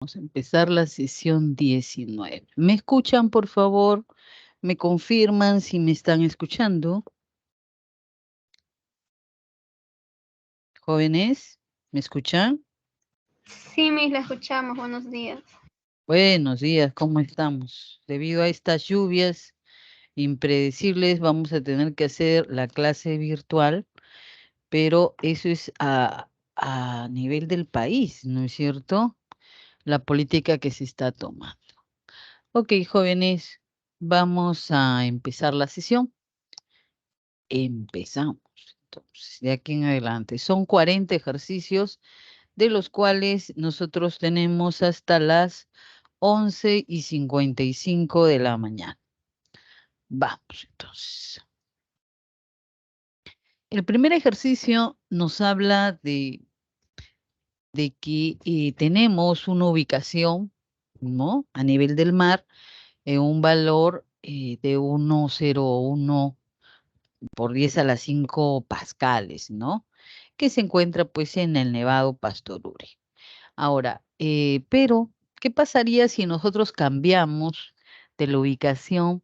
Vamos a empezar la sesión 19. ¿Me escuchan, por favor? ¿Me confirman si me están escuchando? Jóvenes, ¿me escuchan? Sí, Miss, la escuchamos. Buenos días. Buenos días, ¿cómo estamos? Debido a estas lluvias impredecibles, vamos a tener que hacer la clase virtual, pero eso es a nivel del país, ¿no es cierto? La política que se está tomando. Ok, jóvenes, vamos a empezar la sesión. Empezamos. Entonces, de aquí en adelante. Son 40 ejercicios, de los cuales nosotros tenemos hasta las 11:55 de la mañana. Vamos, entonces. El primer ejercicio nos habla de que tenemos una ubicación, ¿no? A nivel del mar, en un valor de 1,01 por 10 a la 5 pascales, ¿no? Que se encuentra pues en el Nevado Pastoruri. Ahora, pero, ¿qué pasaría si nosotros cambiamos de la ubicación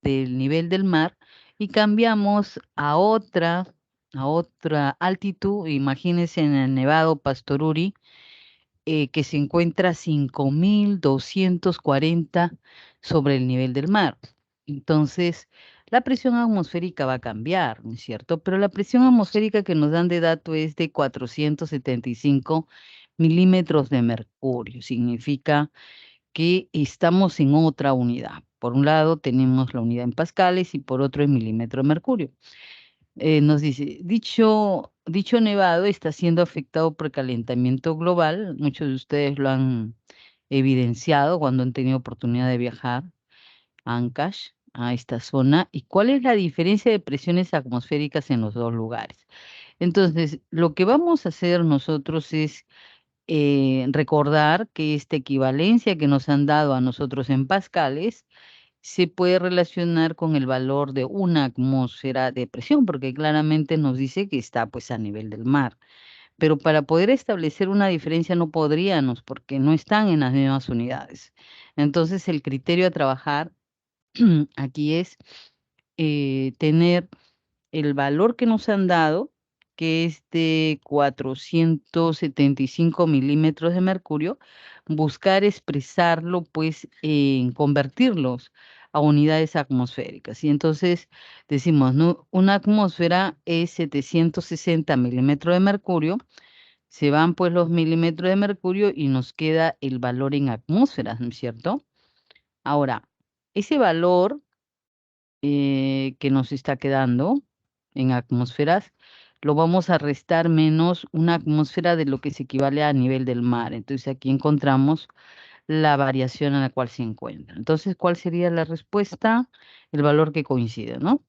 del nivel del mar y cambiamos a otra altitud? Imagínense en el Nevado Pastoruri, que se encuentra a 5.240 sobre el nivel del mar. Entonces, la presión atmosférica va a cambiar, ¿no es cierto? Pero la presión atmosférica que nos dan de dato es de 475 milímetros de mercurio. Significa que estamos en otra unidad. Por un lado tenemos la unidad en pascales y por otro en milímetro de mercurio. Nos dice, dicho nevado está siendo afectado por el calentamiento global. Muchos de ustedes lo han evidenciado cuando han tenido oportunidad de viajar a Ancash, a esta zona. ¿Y cuál es la diferencia de presiones atmosféricas en los dos lugares? Entonces, lo que vamos a hacer nosotros es recordar que esta equivalencia que nos han dado a nosotros en pascales se puede relacionar con el valor de una atmósfera de presión, porque claramente nos dice que está pues a nivel del mar. Pero para poder establecer una diferencia no podríamos, porque no están en las mismas unidades. Entonces el criterio a trabajar aquí es tener el valor que nos han dado, que es de 475 milímetros de mercurio, buscar expresarlo, pues, en convertirlos a unidades atmosféricas. Y entonces decimos, ¿no? Una atmósfera es 760 milímetros de mercurio, se van pues los milímetros de mercurio y nos queda el valor en atmósferas, ¿no es cierto? Ahora, ese valor que nos está quedando en atmósferas, lo vamos a restar menos una atmósfera de lo que se equivale a nivel del mar. Entonces aquí encontramos la variación en la cual se encuentra. Entonces, ¿cuál sería la respuesta? El valor que coincide, ¿no?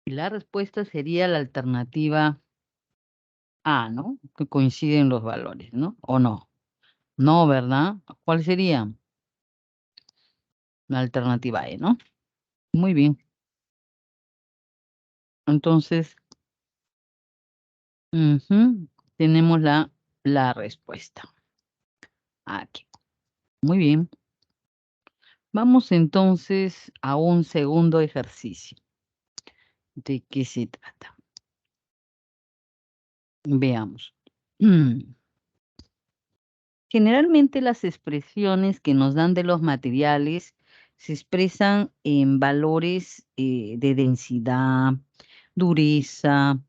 Y la respuesta sería la alternativa A, ¿no? Que coinciden los valores, ¿no? ¿O no? No, ¿verdad? ¿Cuál sería? La alternativa E, ¿no? Muy bien. Entonces, tenemos la respuesta. Aquí. Muy bien. Vamos entonces a un segundo ejercicio. ¿De qué se trata? Veamos. Generalmente las expresiones que nos dan de los materiales se expresan en valores de densidad, dureza,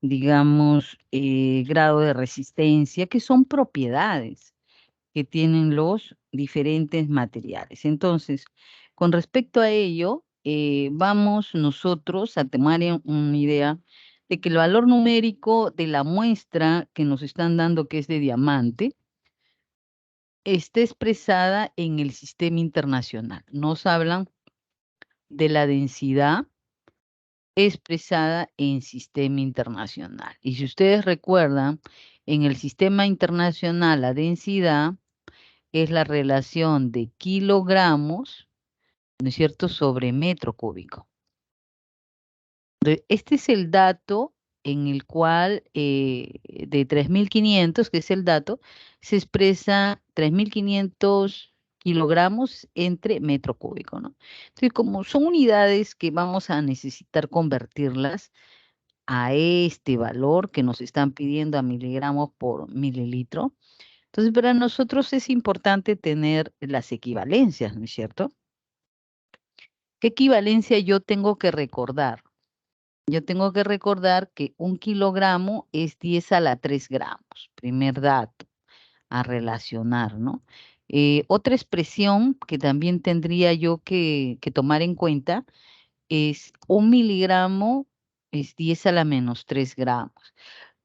digamos, grado de resistencia, que son propiedades que tienen los diferentes materiales. Entonces, con respecto a ello, vamos nosotros a tomar una idea de que el valor numérico de la muestra que nos están dando, que es de diamante, está expresada en el sistema internacional. Nos hablan de la densidad expresada en sistema internacional. Y si ustedes recuerdan, en el sistema internacional la densidad es la relación de kilogramos, ¿no es cierto?, sobre metro cúbico. Este es el dato en el cual de 3.500, que es el dato, se expresa 3.500 kilogramos entre metro cúbico, ¿no? Entonces, como son unidades que vamos a necesitar convertirlas a este valor que nos están pidiendo a miligramos por mililitro, entonces para nosotros es importante tener las equivalencias, ¿no es cierto? ¿Qué equivalencia yo tengo que recordar? Yo tengo que recordar que 1 kilogramo es 10 a la 3 gramos, primer dato a relacionar, ¿no? Otra expresión que también tendría yo que tomar en cuenta es 1 miligramo es 10 a la menos 3 gramos.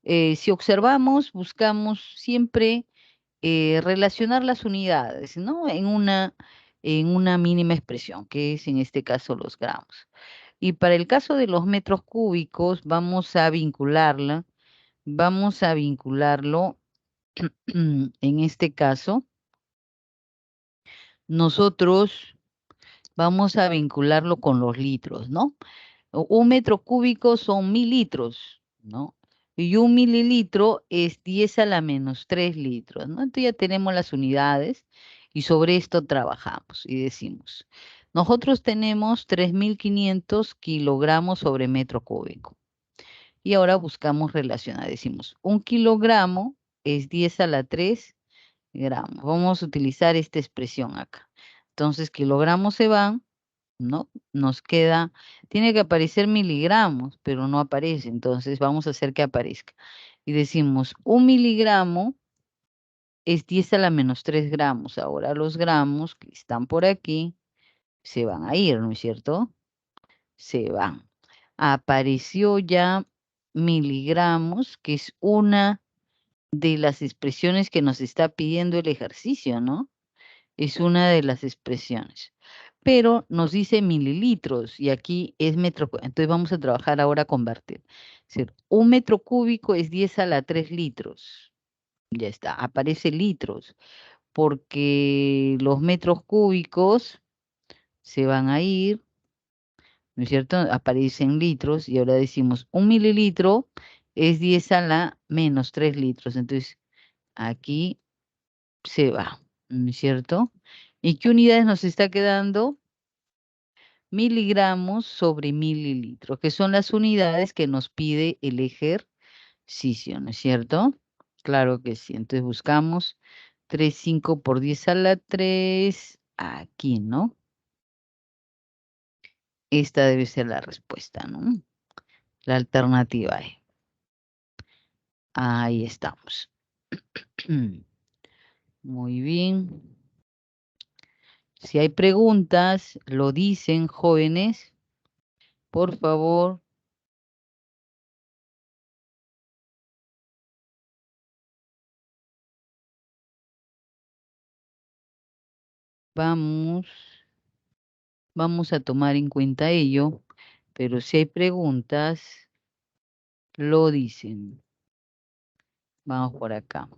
Si observamos, buscamos siempre relacionar las unidades, ¿no? En una mínima expresión, que es en este caso los gramos. Y para el caso de los metros cúbicos, vamos a vincularlo, en este caso, nosotros vamos a vincularlo con los litros, ¿no? 1 metro cúbico son 1.000 litros, ¿no? Y 1 mililitro es 10 a la menos 3 litros, ¿no? Entonces ya tenemos las unidades y sobre esto trabajamos y decimos, nosotros tenemos 3.500 kilogramos sobre metro cúbico. Y ahora buscamos relacionar, decimos, 1 kilogramo es 10 a la 3 gramos. Vamos a utilizar esta expresión acá. Entonces, kilogramos se van, ¿no? Nos queda, tiene que aparecer miligramos, pero no aparece, entonces vamos a hacer que aparezca. Y decimos, 1 miligramo es 10 a la menos 3 gramos. Ahora los gramos que están por aquí se van a ir, ¿no es cierto? Se van. Apareció ya miligramos, que es una de las expresiones que nos está pidiendo el ejercicio, ¿no? Es una de las expresiones. Pero nos dice mililitros y aquí es metro. Entonces vamos a trabajar ahora a convertir. Es decir, 1 metro cúbico es 10 a la 3 litros. Ya está, aparece litros, porque los metros cúbicos se van a ir, ¿no es cierto? Aparecen litros y ahora decimos 1 mililitro es 10 a la menos 3 litros. Entonces aquí se va, ¿no es cierto? ¿Y qué unidades nos está quedando? Miligramos sobre mililitros, que son las unidades que nos pide el ejercicio, ¿no es cierto? Claro que sí. Entonces buscamos 3,5 por 10 a la 3, aquí, ¿no? Esta debe ser la respuesta, ¿no? La alternativa E. Ahí estamos. Muy bien. Si hay preguntas, lo dicen, jóvenes. Por favor. Vamos a tomar en cuenta ello, pero si hay preguntas, lo dicen. Vamos por acá.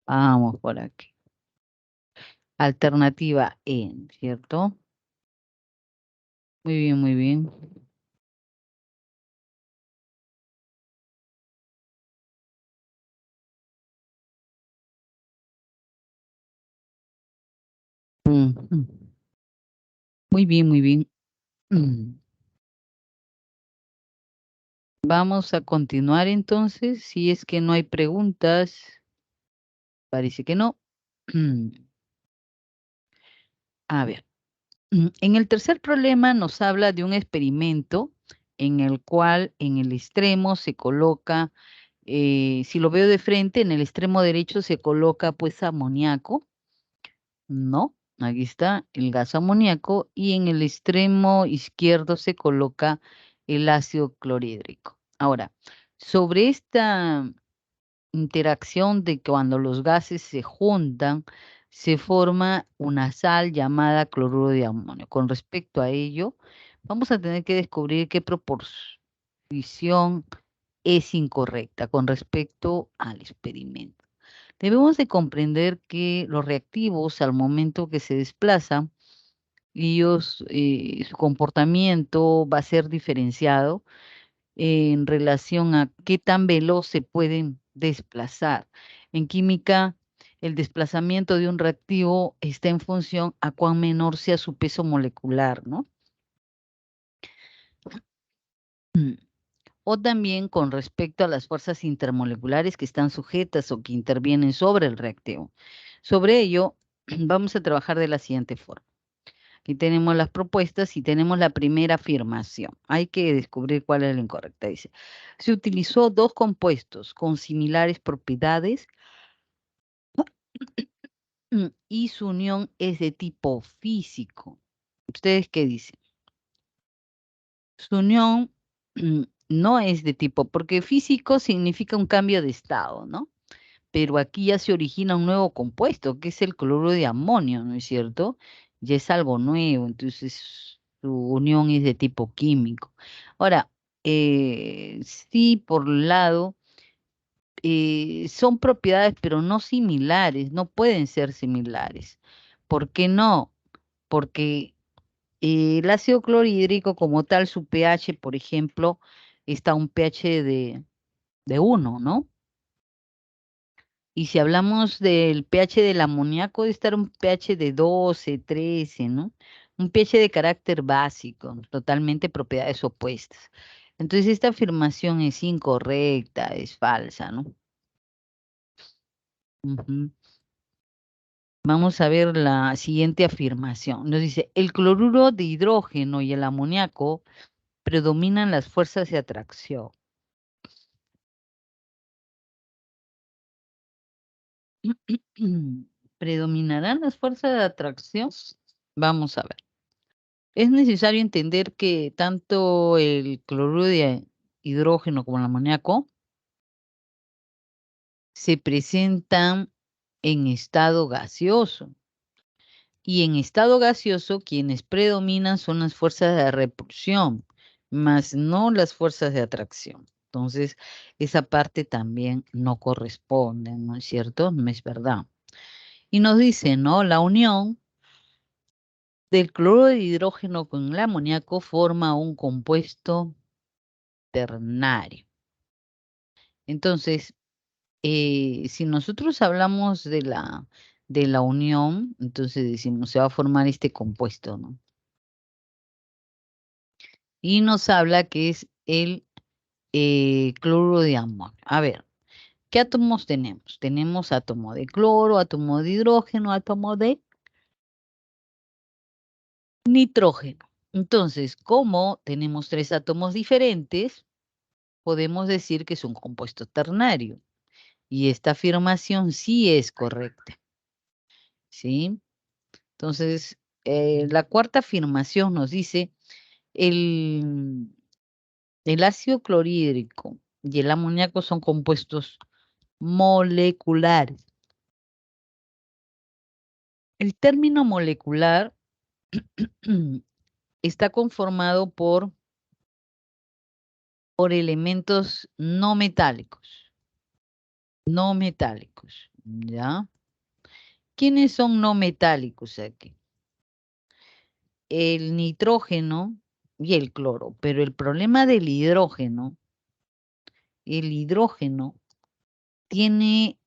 Vamos por aquí. Alternativa E, ¿cierto? Muy bien, muy bien. Ujú. Muy bien, muy bien. Vamos a continuar entonces, si es que no hay preguntas. Parece que no. A ver, en el tercer problema nos habla de un experimento en el cual en el extremo se coloca, si lo veo de frente, en el extremo derecho se coloca pues amoníaco, ¿no? Aquí está el gas amoníaco y en el extremo izquierdo se coloca el ácido clorhídrico. Ahora, sobre esta interacción de cuando los gases se juntan, se forma una sal llamada cloruro de amonio. Con respecto a ello, vamos a tener que descubrir qué proporción es incorrecta con respecto al experimento. Debemos de comprender que los reactivos al momento que se desplazan Ellos, su comportamiento va a ser diferenciado en relación a qué tan veloz se pueden desplazar. En química, el desplazamiento de un reactivo está en función a cuán menor sea su peso molecular, ¿no? O también con respecto a las fuerzas intermoleculares que están sujetas o que intervienen sobre el reactivo. Sobre ello, vamos a trabajar de la siguiente forma. Aquí tenemos las propuestas y tenemos la primera afirmación. Hay que descubrir cuál es la incorrecta. Dice, se utilizó dos compuestos con similares propiedades y su unión es de tipo físico. ¿Ustedes qué dicen? Su unión no es de tipo, porque físico significa un cambio de estado, ¿no? Pero aquí ya se origina un nuevo compuesto, que es el cloruro de amonio, ¿no es cierto? Ya es algo nuevo, entonces su unión es de tipo químico. Ahora, sí, por un lado, son propiedades, pero no similares, no pueden ser similares. ¿Por qué no? Porque el ácido clorhídrico como tal, su pH, por ejemplo, está a un pH de 1, ¿no? Y si hablamos del pH del amoníaco, debe estar un pH de 12, 13, ¿no? Un pH de carácter básico, totalmente propiedades opuestas. Entonces, esta afirmación es incorrecta, es falsa, ¿no? Ujú. Vamos a ver la siguiente afirmación. Nos dice, el cloruro de hidrógeno y el amoníaco predominan las fuerzas de atracción. ¿Predominarán las fuerzas de atracción? Vamos a ver. Es necesario entender que tanto el cloruro de hidrógeno como el amoníaco se presentan en estado gaseoso. Y en estado gaseoso, quienes predominan son las fuerzas de repulsión, más no las fuerzas de atracción. Entonces, esa parte también no corresponde, ¿no es cierto? No es verdad. Y nos dice, ¿no? La unión del cloruro de hidrógeno con el amoníaco forma un compuesto ternario. Entonces, si nosotros hablamos de la unión, entonces decimos, se va a formar este compuesto, ¿no? Y nos habla que es el cloruro de amonio. A ver, ¿qué átomos tenemos? Tenemos átomo de cloro, átomo de hidrógeno, átomo de nitrógeno. Entonces, como tenemos tres átomos diferentes, podemos decir que es un compuesto ternario. Y esta afirmación sí es correcta, ¿sí? Entonces, la cuarta afirmación nos dice, el, el ácido clorhídrico y el amoníaco son compuestos moleculares. El término molecular está conformado por elementos no metálicos, no metálicos, ¿ya? ¿Quiénes son no metálicos aquí? El nitrógeno y el cloro, pero el problema del hidrógeno, el hidrógeno tiene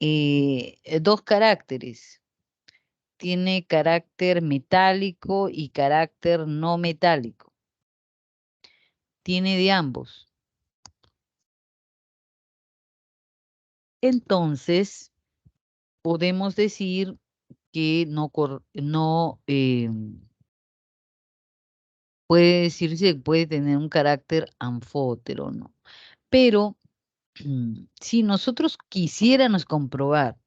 dos caracteres, tiene carácter metálico y carácter no metálico, tiene de ambos. Entonces, podemos decir que no puede decirse que puede tener un carácter anfótero, ¿no? Pero si nosotros quisiéramos comprobar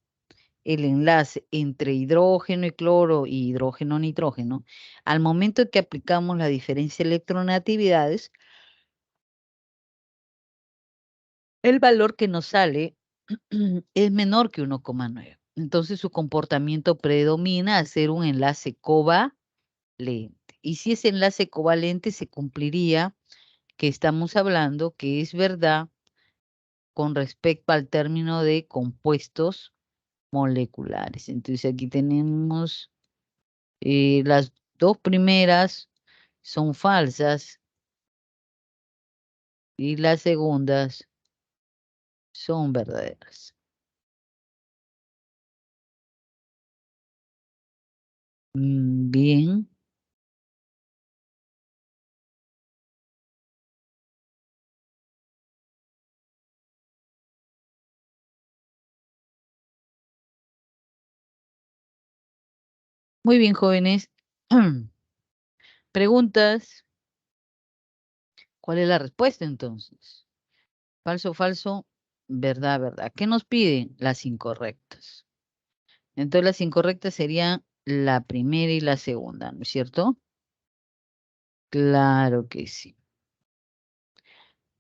el enlace entre hidrógeno y cloro y hidrógeno-nitrógeno, al momento que aplicamos la diferencia de electronegatividades, el valor que nos sale es menor que 1,9. Entonces su comportamiento predomina a ser un enlace covalente. Y si ese enlace covalente se cumpliría, que estamos hablando que es verdad con respecto al término de compuestos moleculares. Entonces aquí tenemos las dos primeras son falsas y las segundas son verdaderas. Bien. Muy bien, jóvenes. Preguntas. ¿Cuál es la respuesta entonces? Falso, falso, verdad, verdad. ¿Qué nos piden? Las incorrectas. Entonces las incorrectas serían la primera y la segunda, ¿no es cierto? Claro que sí.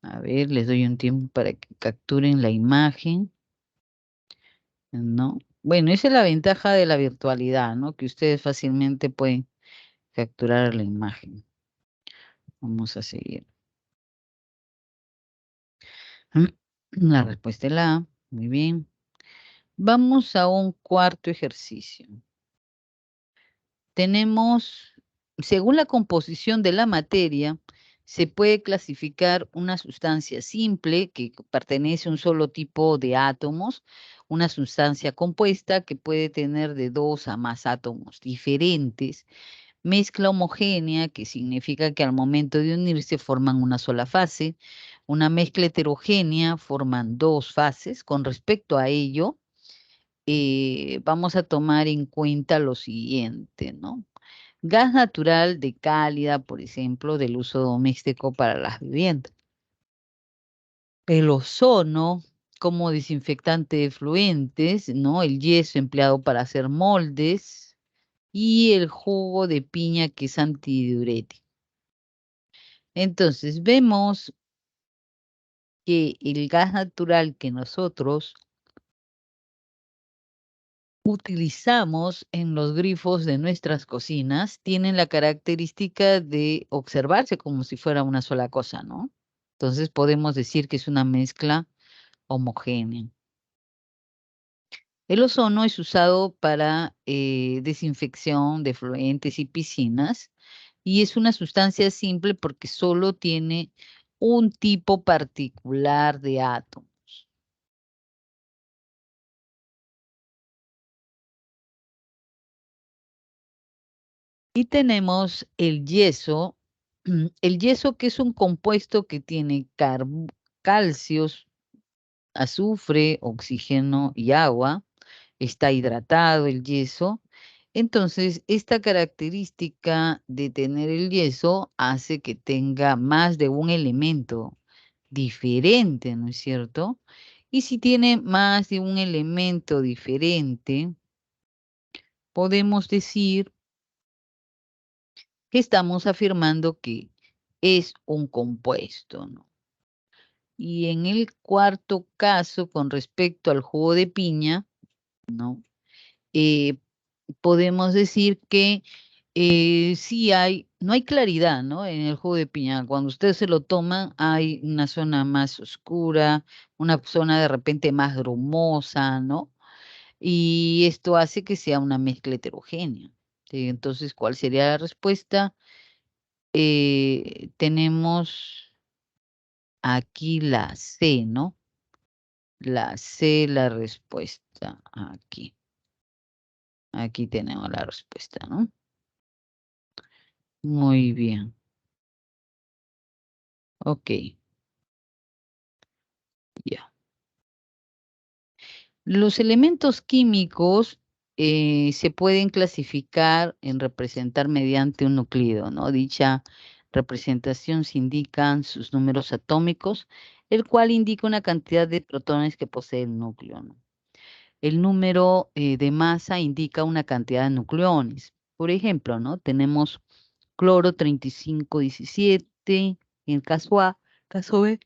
A ver, les doy un tiempo para que capturen la imagen, ¿no? Bueno, esa es la ventaja de la virtualidad, ¿no? Que ustedes fácilmente pueden capturar la imagen. Vamos a seguir. La respuesta es la A. Muy bien. Vamos a un cuarto ejercicio. Tenemos, según la composición de la materia, se puede clasificar una sustancia simple que pertenece a un solo tipo de átomos, una sustancia compuesta que puede tener de dos a más átomos diferentes, mezcla homogénea, que significa que al momento de unirse forman una sola fase, una mezcla heterogénea forman dos fases. Con respecto a ello, vamos a tomar en cuenta lo siguiente, ¿no? Gas natural de cálida, por ejemplo, del uso doméstico para las viviendas. El ozono como desinfectante de fluentes, ¿no? El yeso empleado para hacer moldes y el jugo de piña que es antidiurético. Entonces, vemos que el gas natural que nosotros utilizamos en los grifos de nuestras cocinas tienen la característica de observarse como si fuera una sola cosa, ¿no? Entonces podemos decir que es una mezcla homogénea. El ozono es usado para desinfección de fluentes y piscinas y es una sustancia simple porque solo tiene un tipo particular de átomo. Y tenemos el yeso, el yeso que es un compuesto que tiene calcios, azufre, oxígeno y agua, está hidratado el yeso. Entonces, esta característica de tener el yeso hace que tenga más de un elemento diferente, ¿no es cierto? Y si tiene más de un elemento diferente, podemos decir que estamos afirmando que es un compuesto, ¿no? Y en el cuarto caso, con respecto al jugo de piña, ¿no? Eh, podemos decir que sí no hay claridad, ¿no? En el jugo de piña. Cuando ustedes se lo toman, hay una zona más oscura, una zona de repente más grumosa, ¿no? Y esto hace que sea una mezcla heterogénea. ¿Sí? Entonces, ¿cuál sería la respuesta? Tenemos aquí la C, ¿no? La C, la respuesta. Aquí. Aquí tenemos la respuesta, ¿no? Muy bien. Ok, ya. Los elementos químicos se pueden clasificar en representar mediante un nucleido, ¿no? Dicha representación se indican sus números atómicos, el cual indica una cantidad de protones que posee el núcleo, ¿no? El número de masa indica una cantidad de nucleones. Por ejemplo, ¿no? Tenemos cloro 3517 en el caso A, caso B,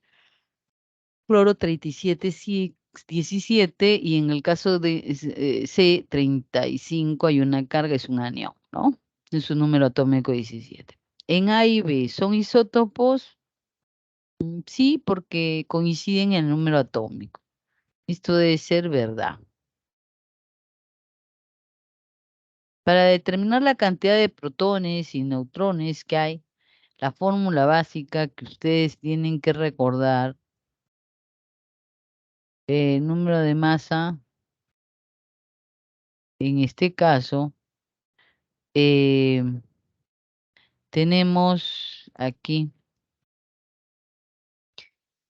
cloro 3717 y en el caso de C 35 hay una carga, es un anión, ¿no? Es un número atómico 17. En A y B, ¿son isótopos? Sí, porque coinciden en el número atómico. Esto debe ser verdad. Para determinar la cantidad de protones y neutrones que hay, la fórmula básica que ustedes tienen que recordar, el número de masa, en este caso, eh, tenemos aquí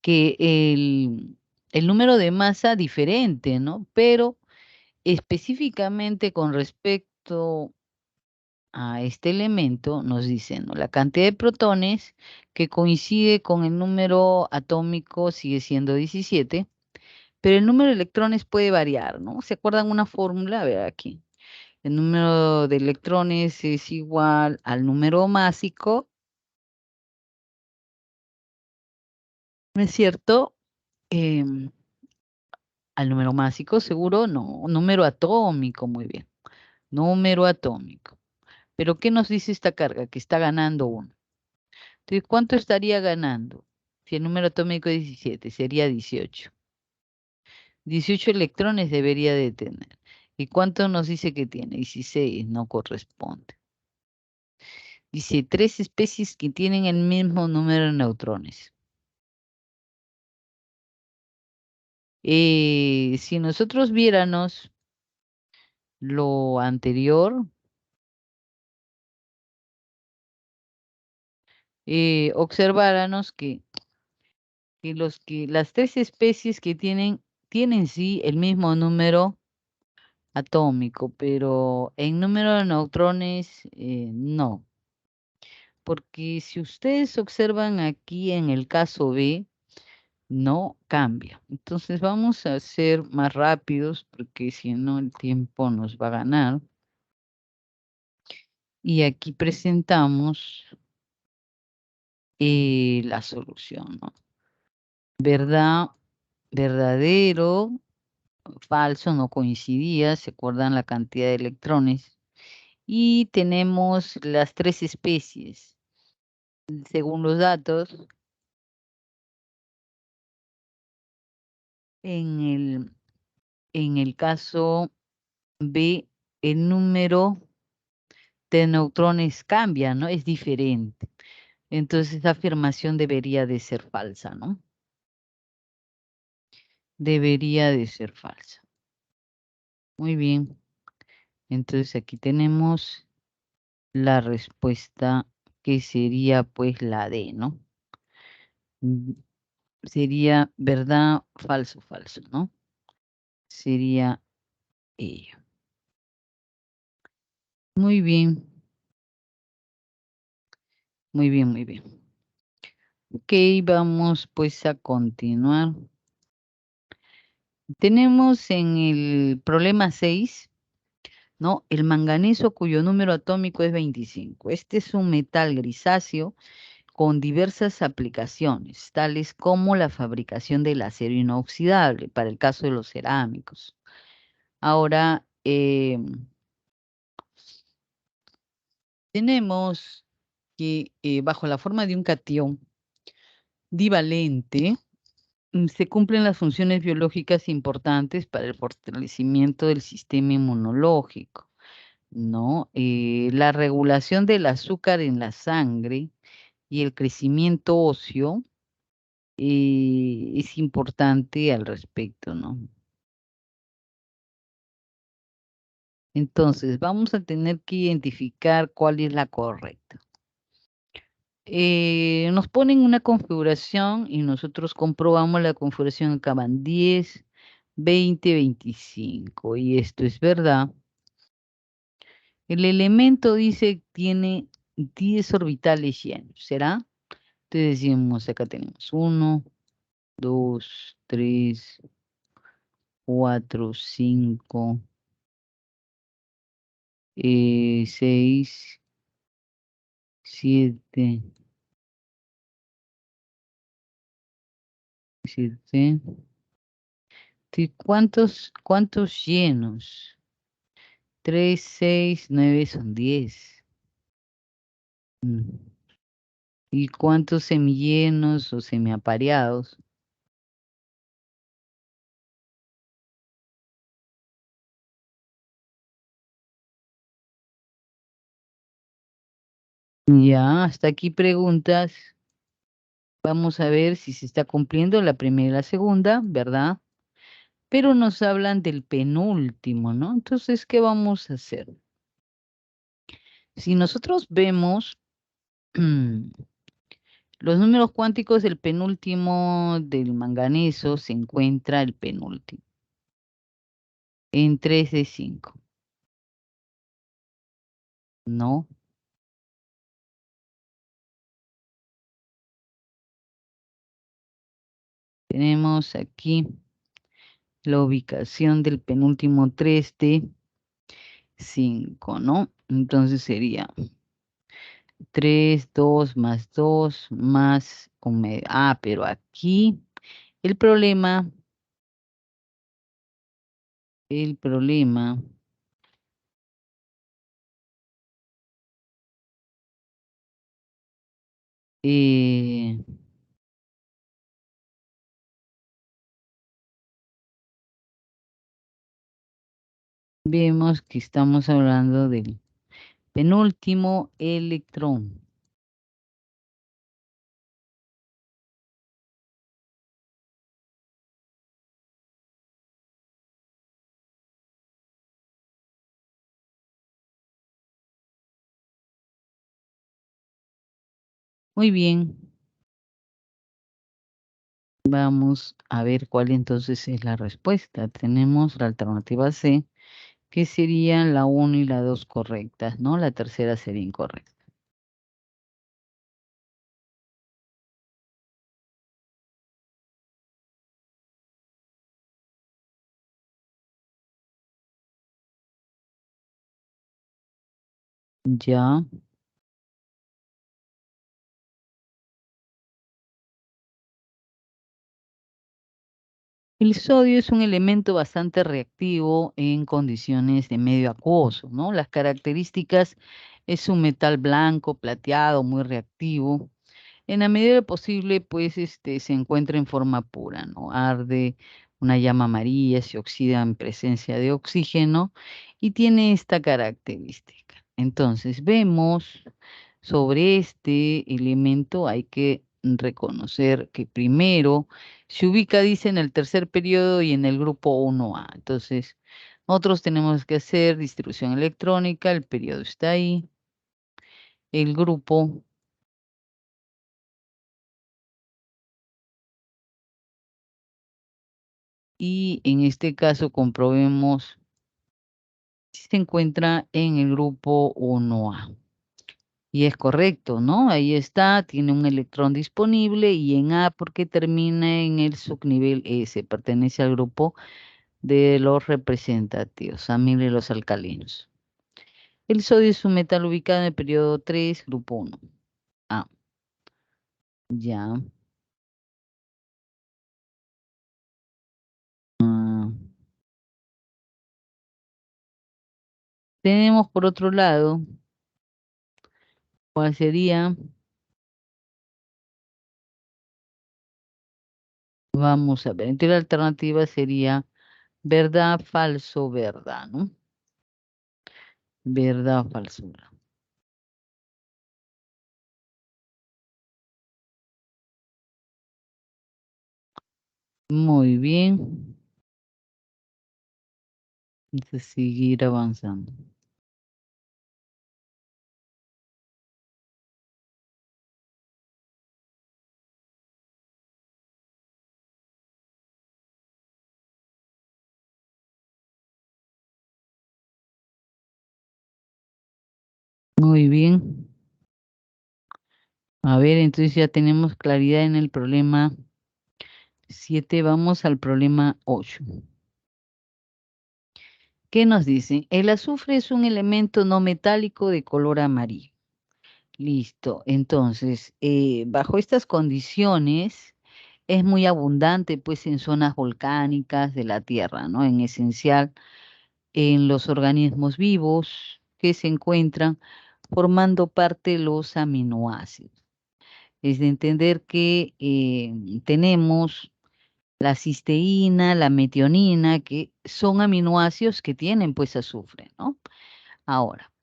que el número de masa diferente, ¿no? Pero específicamente con respecto a este elemento, nos dicen, ¿no? La cantidad de protones que coincide con el número atómico sigue siendo 17, pero el número de electrones puede variar, ¿no? ¿Se acuerdan una fórmula? A ver aquí. El número de electrones es igual al número másico, ¿no es cierto? Em, Al número másico, seguro, no. Número atómico, muy bien. Número atómico. Pero ¿qué nos dice esta carga? Que está ganando uno. Entonces, ¿cuánto estaría ganando? Si el número atómico es 17, sería 18. 18 electrones debería de tener. ¿Y cuánto nos dice que tiene? 16, no corresponde. Dice, tres especies que tienen el mismo número de neutrones. Si nosotros viéramos lo anterior, observáramos que las tres especies que tienen sí el mismo número atómico, pero en número de neutrones no. Porque si ustedes observan aquí en el caso B, no cambia. Entonces vamos a ser más rápidos porque si no el tiempo nos va a ganar. Y aquí presentamos la solución, ¿no? ¿Verdad? Verdadero, falso, no coincidía, ¿se acuerdan la cantidad de electrones? Y tenemos las tres especies. Según los datos, en el caso B, el número de neutrones cambia, ¿no? Es diferente. Entonces, esa afirmación debería de ser falsa, ¿no? Debería de ser falsa. Muy bien. Entonces, aquí tenemos la respuesta que sería pues la D, ¿no? Mm, Sería verdad, falso, falso, ¿no? Sería ello. Muy bien, muy bien, muy bien. Ok, vamos pues a continuar. Tenemos en el problema 6, ¿no? El manganeso cuyo número atómico es 25. Este es un metal grisáceo con diversas aplicaciones, tales como la fabricación del acero inoxidable, para el caso de los cerámicos. Ahora, tenemos que bajo la forma de un catión divalente, se cumplen las funciones biológicas importantes para el fortalecimiento del sistema inmunológico, ¿no? La regulación del azúcar en la sangre y el crecimiento óseo es importante al respecto, ¿no? Entonces, vamos a tener que identificar cuál es la correcta. Nos ponen una configuración y nosotros comprobamos la configuración, acaban 10, 20, 25, y esto es verdad. El elemento dice tiene 10 orbitales llenos, ¿será? Entonces decimos, acá tenemos 1, 2, 3, 4, 5, 6, 7, 7. ¿Cuántos llenos? 3, 6, 9 son 10. Mm. ¿Y cuántos semillenos o semiapareados? Ya, hasta aquí preguntas. Vamos a ver si se está cumpliendo la primera y la segunda, ¿verdad? Pero nos hablan del penúltimo, ¿no? Entonces, ¿qué vamos a hacer? Si nosotros vemos los números cuánticos del penúltimo del manganeso, se encuentra el penúltimo en 3 de 5, ¿no? Tenemos aquí la ubicación del penúltimo 3 de 5, ¿no? Entonces sería 3, 2 más 2 más un medio. Ah, pero aquí el problema, el problema, eh, vemos que estamos hablando del penúltimo electrón. Muy bien, vamos a ver cuál entonces es la respuesta. Tenemos la alternativa C, que serían la 1 y la 2 correctas, ¿no? La tercera sería incorrecta. Ya. El sodio es un elemento bastante reactivo en condiciones de medio acuoso, ¿no? Las características es un metal blanco, plateado, muy reactivo. En la medida de lo posible, pues, se encuentra en forma pura, ¿no? Arde una llama amarilla, se oxida en presencia de oxígeno y tiene esta característica. Entonces, vemos sobre este elemento, hay que reconocer que primero se ubica, dice, en el tercer periodo y en el grupo 1A. Entonces, nosotros tenemos que hacer distribución electrónica, el periodo está ahí, el grupo. Y en este caso comprobemos si se encuentra en el grupo 1A. Y es correcto, ¿no? Ahí está, tiene un electrón disponible y en A porque termina en el subnivel S, pertenece al grupo de los representativos, amil los alcalinos. El sodio es un metal ubicado en el periodo 3, grupo 1. Ah, ya. Ah. Tenemos por otro lado, ¿cuál sería? Vamos a ver, entonces la alternativa sería verdad, falso, verdad, ¿no? Verdad, falso, verdad. Muy bien. Entonces, seguir avanzando. Muy bien. A ver, entonces ya tenemos claridad en el problema 7. Vamos al problema 8. ¿Qué nos dicen? El azufre es un elemento no metálico de color amarillo. Listo. Entonces, bajo estas condiciones, es muy abundante, pues, en zonas volcánicas de la Tierra, ¿no? En esencial, en los organismos vivos que se encuentran formando parte de los aminoácidos. Es de entender que tenemos la cisteína, la metionina, que son aminoácidos que tienen, pues, azufre, ¿no? Ahora,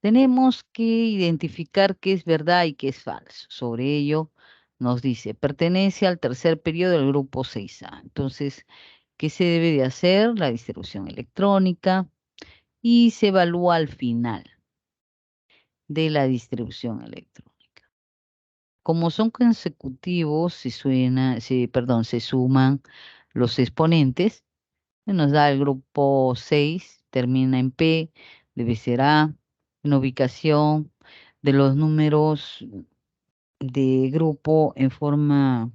Tenemos que identificar qué es verdad y qué es falso. Sobre ello nos dice, pertenece al tercer periodo del grupo 6A. Entonces, ¿qué se debe de hacer? La distribución electrónica y se evalúa al final de la distribución electrónica. Como son consecutivos, se suman los exponentes, nos da el grupo 6, termina en P, debe ser A, en ubicación de los números de grupo en forma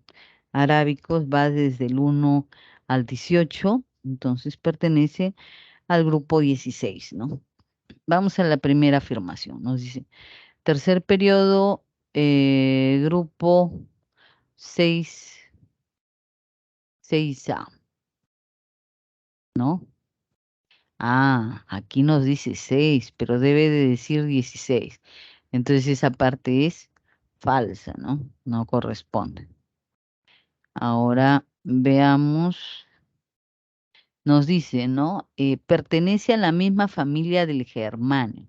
arábicos va desde el 1 al 18, entonces pertenece al grupo 16, ¿no? Vamos a la primera afirmación, nos dice, tercer periodo, grupo 6, 6A, ¿no? Ah, aquí nos dice 6, pero debe de decir 16. Entonces esa parte es falsa, ¿no? No corresponde. Ahora veamos, nos dice, ¿no? Pertenece a la misma familia del germanio.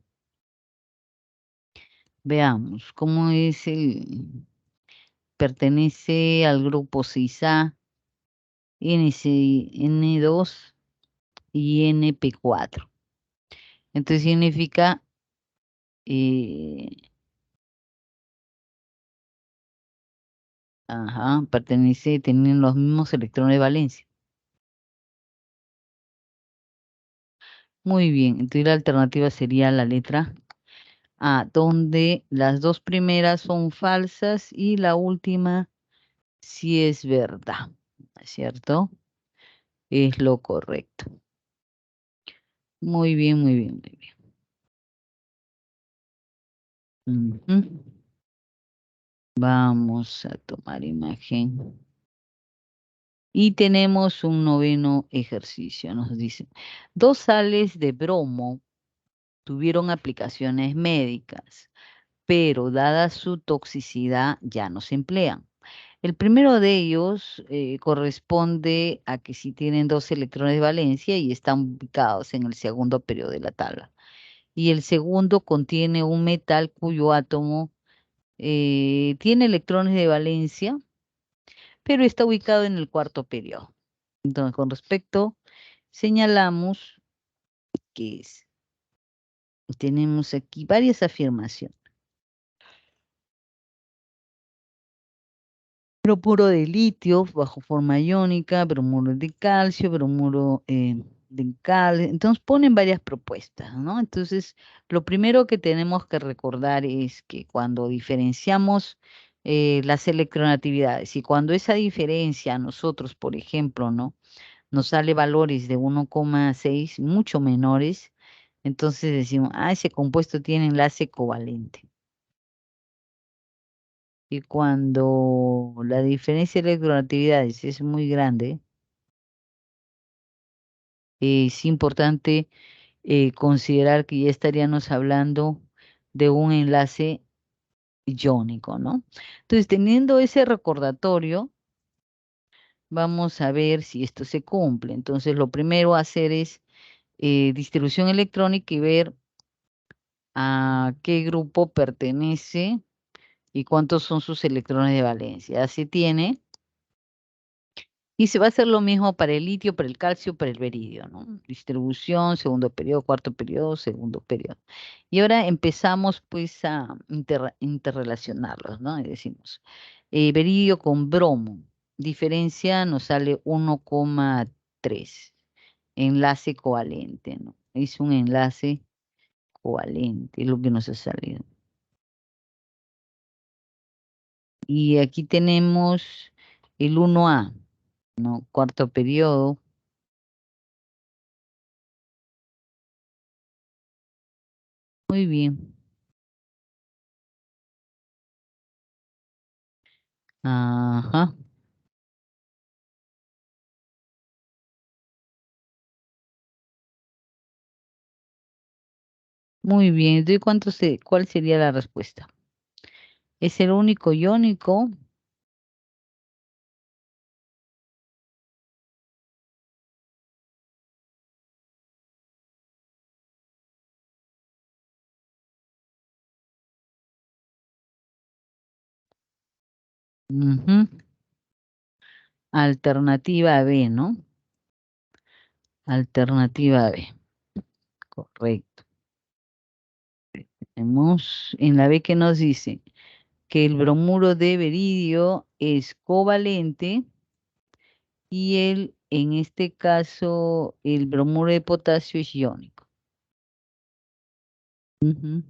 Veamos, ¿cómo es pertenece al grupo 6A, N2 y NP4. Entonces significa, eh, ajá, pertenece, tienen los mismos electrones de valencia. Muy bien, entonces la alternativa sería la letra A, donde las dos primeras son falsas y la última sí es verdad, ¿cierto? Es lo correcto. Muy bien, muy bien, muy bien. Ujú. Vamos a tomar imagen. Y tenemos un noveno ejercicio, nos dice, dos sales de bromo tuvieron aplicaciones médicas, pero dada su toxicidad ya no se emplean. El primero de ellos corresponde a que si tienen dos electrones de valencia y están ubicados en el segundo periodo de la tabla. Y el segundo contiene un metal cuyo átomo tiene electrones de valencia, pero está ubicado en el cuarto periodo. Entonces, con respecto, señalamos que tenemos aquí varias afirmaciones. Bromuro de litio bajo forma iónica, bromuro de calcio, bromuro de cal. Entonces ponen varias propuestas, ¿no? Entonces, lo primero que tenemos que recordar es que cuando diferenciamos las electronegatividades y cuando esa diferencia a nosotros, por ejemplo, ¿no? Nos sale valores de 1,6 mucho menores, entonces decimos, ah, ese compuesto tiene enlace covalente. Y cuando la diferencia de electronegatividades es muy grande, es importante considerar que ya estaríamos hablando de un enlace iónico, ¿no? Entonces, teniendo ese recordatorio, vamos a ver si esto se cumple. Entonces, lo primero a hacer es distribución electrónica y ver a qué grupo pertenece y cuántos son sus electrones de valencia. Así tiene. Y se va a hacer lo mismo para el litio, para el calcio, para el beridio, ¿no? Distribución, segundo periodo, cuarto periodo, segundo periodo. Y ahora empezamos pues a interrelacionarlos, ¿no? Y decimos, beridio con bromo, diferencia nos sale 1,3, enlace covalente, ¿no? Es un enlace covalente, es lo que nos ha salido. Y aquí tenemos el 1A, ¿no? Cuarto periodo. Muy bien. Ajá. Muy bien. Entonces, ¿cuál sería la respuesta? ¿Es el único iónico? Ujú. Alternativa B, ¿no? Alternativa B. Correcto. Tenemos en la B que nos dice que el bromuro de beridio es covalente y en este caso, el bromuro de potasio es iónico. Ujú.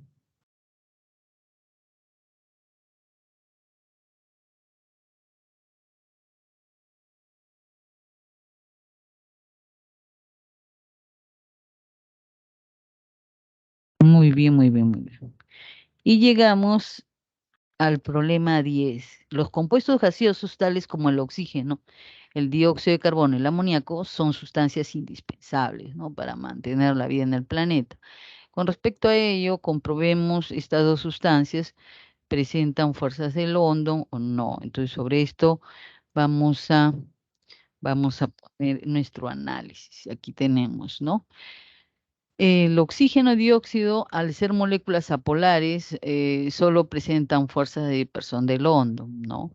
Muy bien, muy bien, muy bien. Y llegamos al problema 10. Los compuestos gaseosos, tales como el oxígeno, el dióxido de carbono y el amoníaco, son sustancias indispensables, ¿no?, para mantener la vida en el planeta. Con respecto a ello, comprobemos estas dos sustancias presentan fuerzas de London o no. Entonces, sobre esto vamos a, vamos a poner nuestro análisis. Aquí tenemos, ¿no? El oxígeno dióxido, al ser moléculas apolares, solo presentan fuerzas de dispersión de London, ¿no?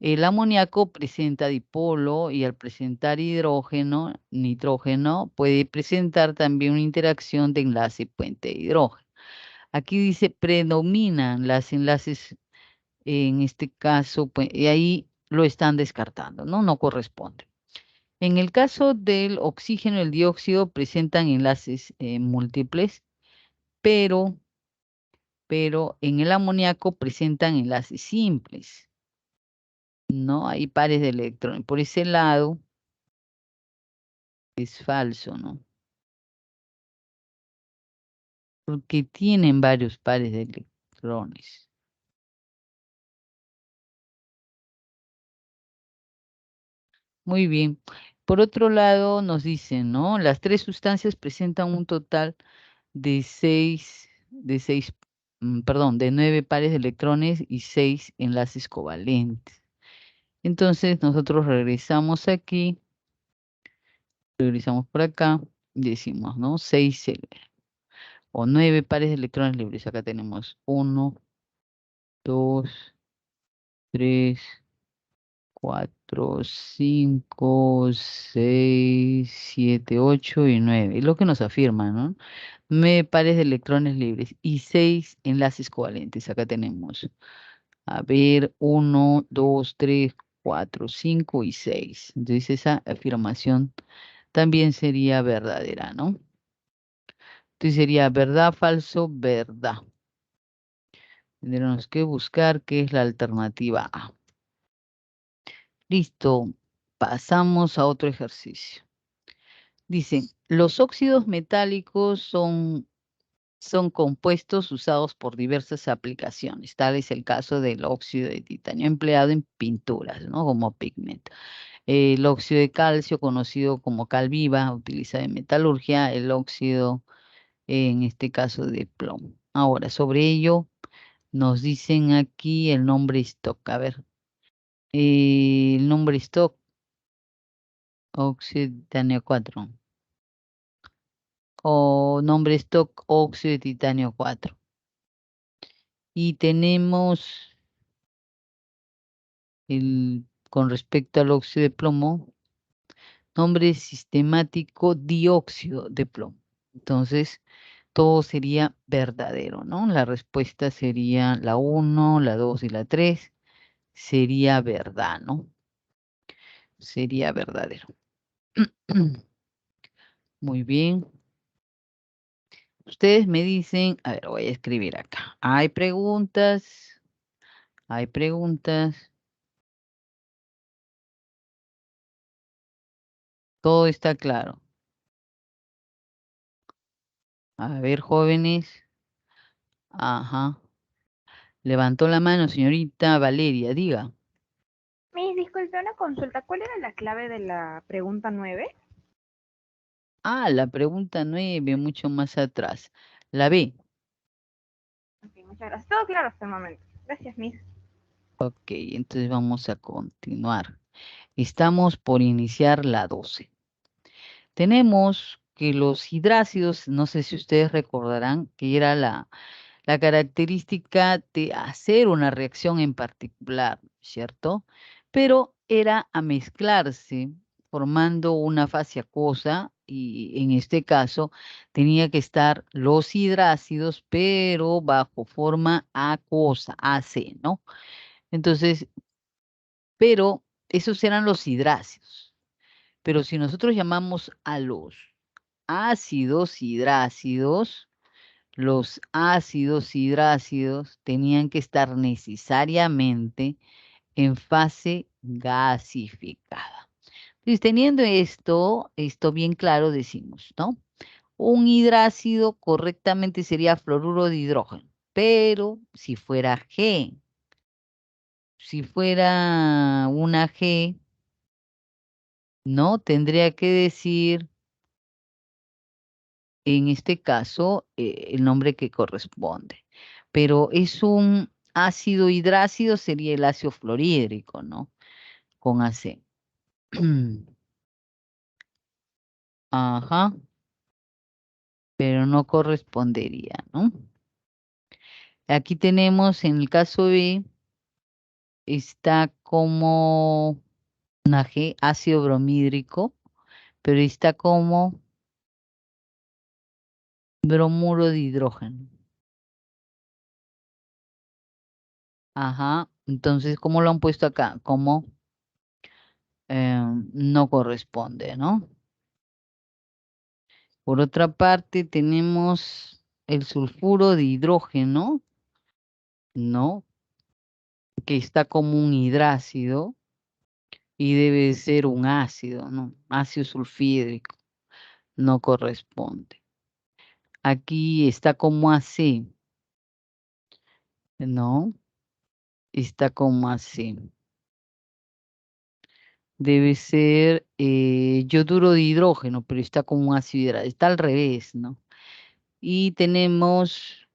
El amoníaco presenta dipolo y al presentar hidrógeno, nitrógeno, puede presentar también una interacción de enlace puente de hidrógeno. Aquí dice predominan las enlaces, en este caso, pues, y ahí lo están descartando, ¿no? No corresponde. En el caso del oxígeno y el dióxido presentan enlaces múltiples, pero, pero en el amoníaco presentan enlaces simples, ¿no? Hay pares de electrones. Por ese lado es falso, ¿no? Porque tienen varios pares de electrones. Muy bien. Por otro lado, nos dicen, ¿no? Las tres sustancias presentan un total de 9 pares de electrones y 6 enlaces covalentes. Entonces, nosotros regresamos aquí, regresamos por acá, decimos, ¿no? 6 o 9 pares de electrones libres. Acá tenemos 1, 2, 3, 4, 5, 6, 7, 8 y 9. Es lo que nos afirma, ¿no? 9 pares de electrones libres y 6 enlaces covalentes. Acá tenemos, a ver, 1, 2, 3, 4, 5 y 6. Entonces esa afirmación también sería verdadera, ¿no? Entonces sería verdad, falso, verdad. Tendremos que buscar qué es la alternativa A. Listo, pasamos a otro ejercicio. Dicen, los óxidos metálicos son compuestos usados por diversas aplicaciones. Tal es el caso del óxido de titanio empleado en pinturas, ¿no? Como pigmento. El óxido de calcio, conocido como cal viva, utilizado en metalurgia. El óxido, en este caso, de plomo. Ahora, sobre ello, nos dicen aquí el nombre stock. A ver, el nombre stock, óxido de titanio 4. O nombre stock, óxido de titanio 4. Y tenemos con respecto al óxido de plomo, nombre sistemático dióxido de plomo. Entonces, todo sería verdadero, ¿no? La respuesta sería la 1, la 2 y la 3. Sería verdad, ¿no? Sería verdadero. Muy bien. Ustedes me dicen, a ver, voy a escribir acá. Hay preguntas, hay preguntas. Todo está claro. A ver, jóvenes. Ajá. Levantó la mano, señorita Valeria, diga. Miss, disculpe, una consulta. ¿Cuál era la clave de la pregunta 9? Ah, la pregunta 9, mucho más atrás. La B. Ok, muchas gracias. Todo claro hasta el momento. Gracias, Miss. Ok, entonces vamos a continuar. Estamos por iniciar la 12. Tenemos que los hidrácidos, no sé si ustedes recordarán que era la característica de hacer una reacción en particular. ¿cierto? Pero era a mezclarse, formando una fase acuosa, y en este caso tenía que estar los hidrácidos, pero bajo forma acuosa, AC, ¿no? Entonces, pero esos eran los hidrácidos. Pero si nosotros llamamos a los ácidos hidrácidos, los ácidos hidrácidos tenían que estar necesariamente en fase gasificada. Entonces, teniendo esto bien claro, decimos, ¿no? Un hidrácido correctamente sería fluoruro de hidrógeno, pero si fuera G, si fuera una G, ¿no? Tendría que decir, en este caso, el nombre que corresponde. Pero es un ácido hidrácido, sería el ácido fluorhídrico, ¿no? Con AC. Ajá, pero no correspondería, ¿no? Aquí tenemos, en el caso B, está como una G, ácido bromhídrico, pero está como bromuro de hidrógeno. Ajá, entonces, ¿cómo lo han puesto acá? Como no corresponde, ¿no? Por otra parte, tenemos el sulfuro de hidrógeno, ¿no? Que está como un hidrácido y debe ser un ácido, ¿no? Ácido sulfídrico, no corresponde. Aquí está como así, ¿no? Está como así. Debe ser yoduro de hidrógeno, pero está como un ácido hidrático. Está al revés, ¿no? Y tenemos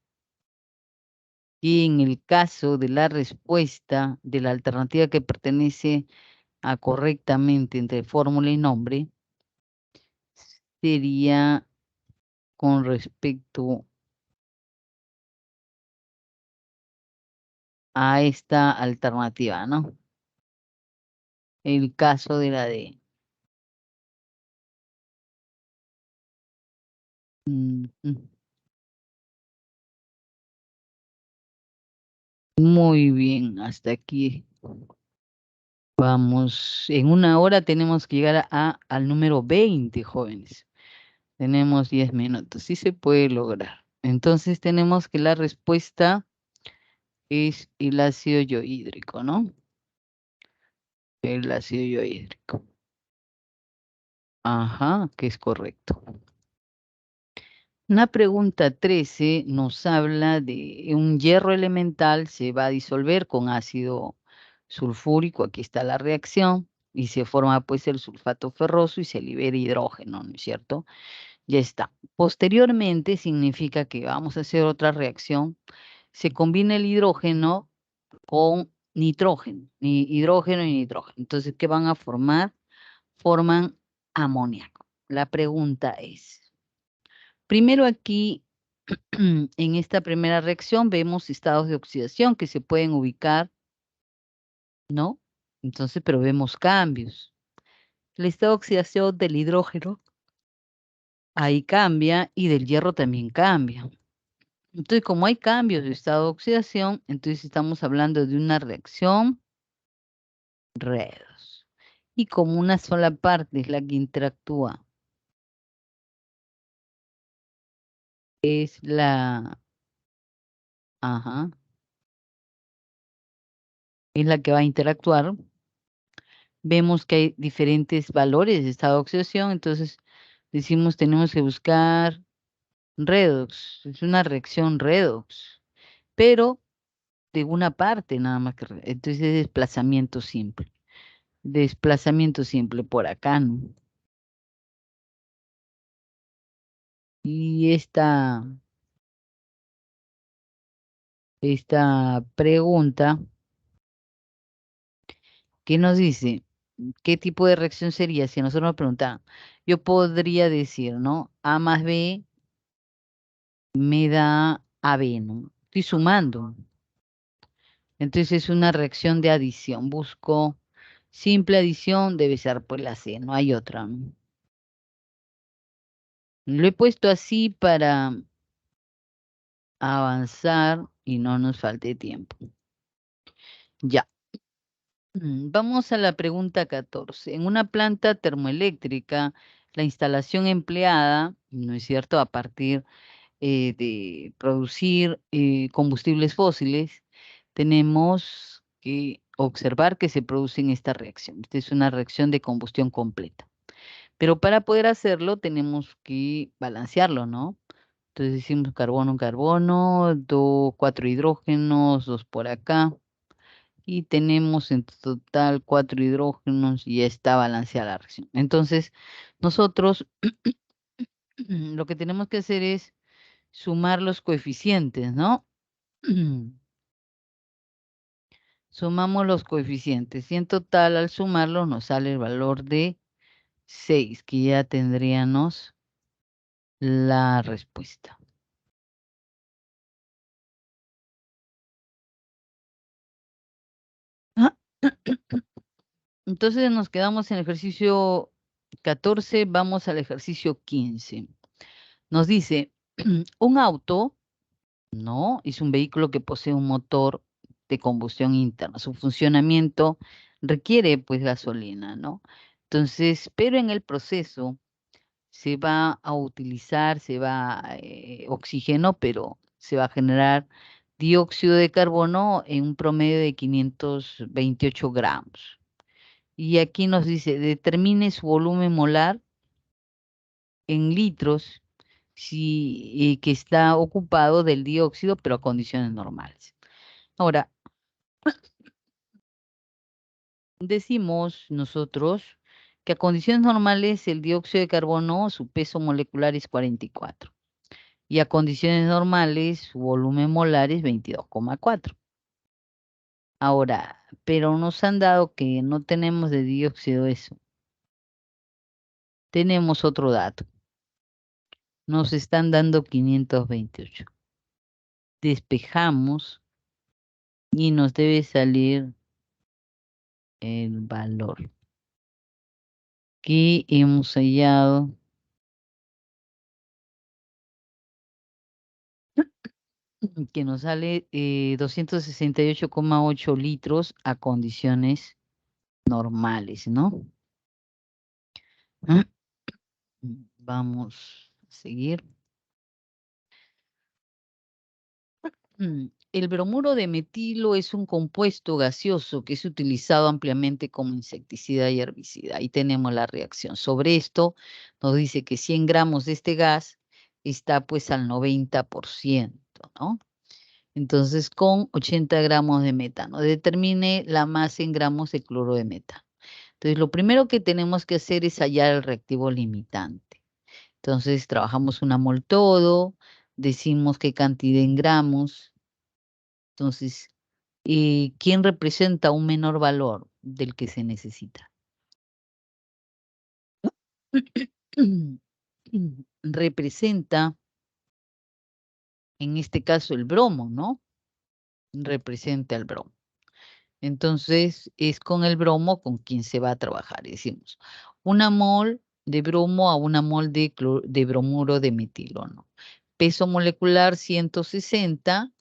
que en el caso de la respuesta de la alternativa que pertenece a correctamente entre fórmula y nombre, sería con respecto a esta alternativa, ¿no? El caso de la D. Mm. Muy bien, hasta aquí. Vamos, en una hora tenemos que llegar al número 20, jóvenes. Tenemos 10 minutos, sí se puede lograr. Entonces tenemos que la respuesta es el ácido yohídrico, ¿no? El ácido yohídrico. Ajá, que es correcto. Una pregunta 13 nos habla de un hierro elemental se va a disolver con ácido sulfúrico, aquí está la reacción, y se forma pues el sulfato ferroso y se libera hidrógeno, ¿no es cierto? Ya está. Posteriormente significa que vamos a hacer otra reacción, se combina el hidrógeno con nitrógeno, ni hidrógeno y nitrógeno. Entonces, ¿qué van a formar? Forman amoníaco. La pregunta es, primero aquí, en esta primera reacción, vemos estados de oxidación que se pueden ubicar, ¿no? Entonces, pero vemos cambios. El estado de oxidación del hidrógeno, ahí cambia, y del hierro también cambia. Entonces, como hay cambios de estado de oxidación, entonces estamos hablando de una reacción redox. Y como una sola parte es la que interactúa, es ajá, es la que va a interactuar, vemos que hay diferentes valores de estado de oxidación, entonces decimos tenemos que buscar redox, es una reacción redox, pero de una parte nada más que, entonces es desplazamiento simple por acá, ¿no? Y esta pregunta, ¿qué nos dice? ¿Qué tipo de reacción sería si a nosotros nos preguntaran? Yo podría decir, ¿no? A más B me da AB, ¿no? Estoy sumando. Entonces es una reacción de adición. Busco simple adición, debe ser pues la C, no hay otra, ¿no? Lo he puesto así para avanzar y no nos falte tiempo. Ya. Vamos a la pregunta 14. En una planta termoeléctrica, la instalación empleada, ¿no es cierto?, a partir de producir combustibles fósiles, tenemos que observar que se produce en esta reacción. Esta es una reacción de combustión completa. Pero para poder hacerlo tenemos que balancearlo, ¿no? Entonces decimos carbono, carbono, cuatro hidrógenos, dos por acá. Y tenemos en total 4 hidrógenos y ya está balanceada la reacción. Entonces, nosotros lo que tenemos que hacer es sumar los coeficientes, ¿no? Sumamos los coeficientes y en total al sumarlos nos sale el valor de 6, que ya tendríamos la respuesta. Entonces nos quedamos en el ejercicio 14, vamos al ejercicio 15. Nos dice, un auto, ¿no? Es un vehículo que posee un motor de combustión interna. Su funcionamiento requiere pues gasolina, ¿no? Entonces, pero en el proceso se va a utilizar, oxígeno, pero se va a generar dióxido de carbono en un promedio de 528 gramos. Y aquí nos dice, determine su volumen molar en litros que está ocupado del dióxido, pero a condiciones normales. Ahora, decimos nosotros que a condiciones normales el dióxido de carbono, su peso molecular es 44. Y a condiciones normales su volumen molar es 22,4. Ahora, pero nos han dado que no tenemos de dióxido eso. Tenemos otro dato. Nos están dando 528. Despejamos y nos debe salir el valor que hemos hallado. Que nos sale 268,8 litros a condiciones normales, ¿no? Vamos a seguir. El bromuro de metilo es un compuesto gaseoso que es utilizado ampliamente como insecticida y herbicida. Ahí tenemos la reacción. Sobre esto nos dice que 100 gramos de este gas está pues al 90%, ¿no? Entonces, con 80 gramos de metano, determine la masa en gramos de cloro de metano. Entonces, lo primero que tenemos que hacer es hallar el reactivo limitante. Entonces, trabajamos una mol todo, decimos qué cantidad en gramos. Entonces, ¿quién representa un menor valor del que se necesita? Representa, en este caso, el bromo, ¿no? Representa el bromo. Entonces, es con el bromo con quien se va a trabajar. Decimos, una mol de bromo a una mol de bromuro de metilo, ¿no? Peso molecular 160,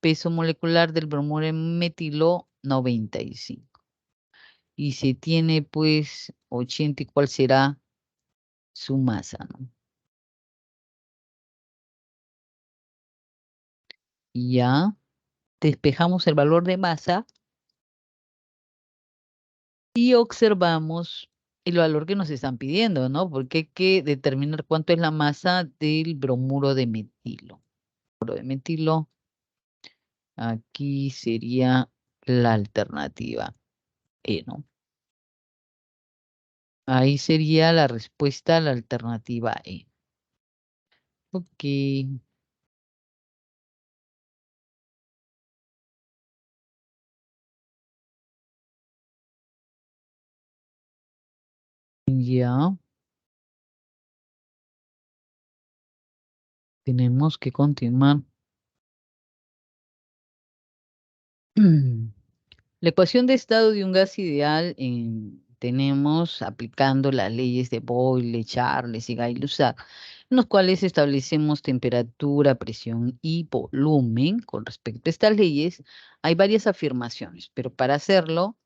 peso molecular del bromuro de metilo 95. Y se tiene pues 80, ¿y cuál será su masa, ¿no? Y ya despejamos el valor de masa y observamos el valor que nos están pidiendo, ¿no? Porque hay que determinar cuánto es la masa del bromuro de metilo. Bromuro de metilo, aquí sería la alternativa E, ¿no? Ahí sería la respuesta a la alternativa E. Ok, ya tenemos que continuar. La ecuación de estado de un gas ideal tenemos aplicando las leyes de Boyle, Charles y Gay-Lussac, en los cuales establecemos temperatura, presión y volumen. Con respecto a estas leyes, hay varias afirmaciones, pero para hacerlo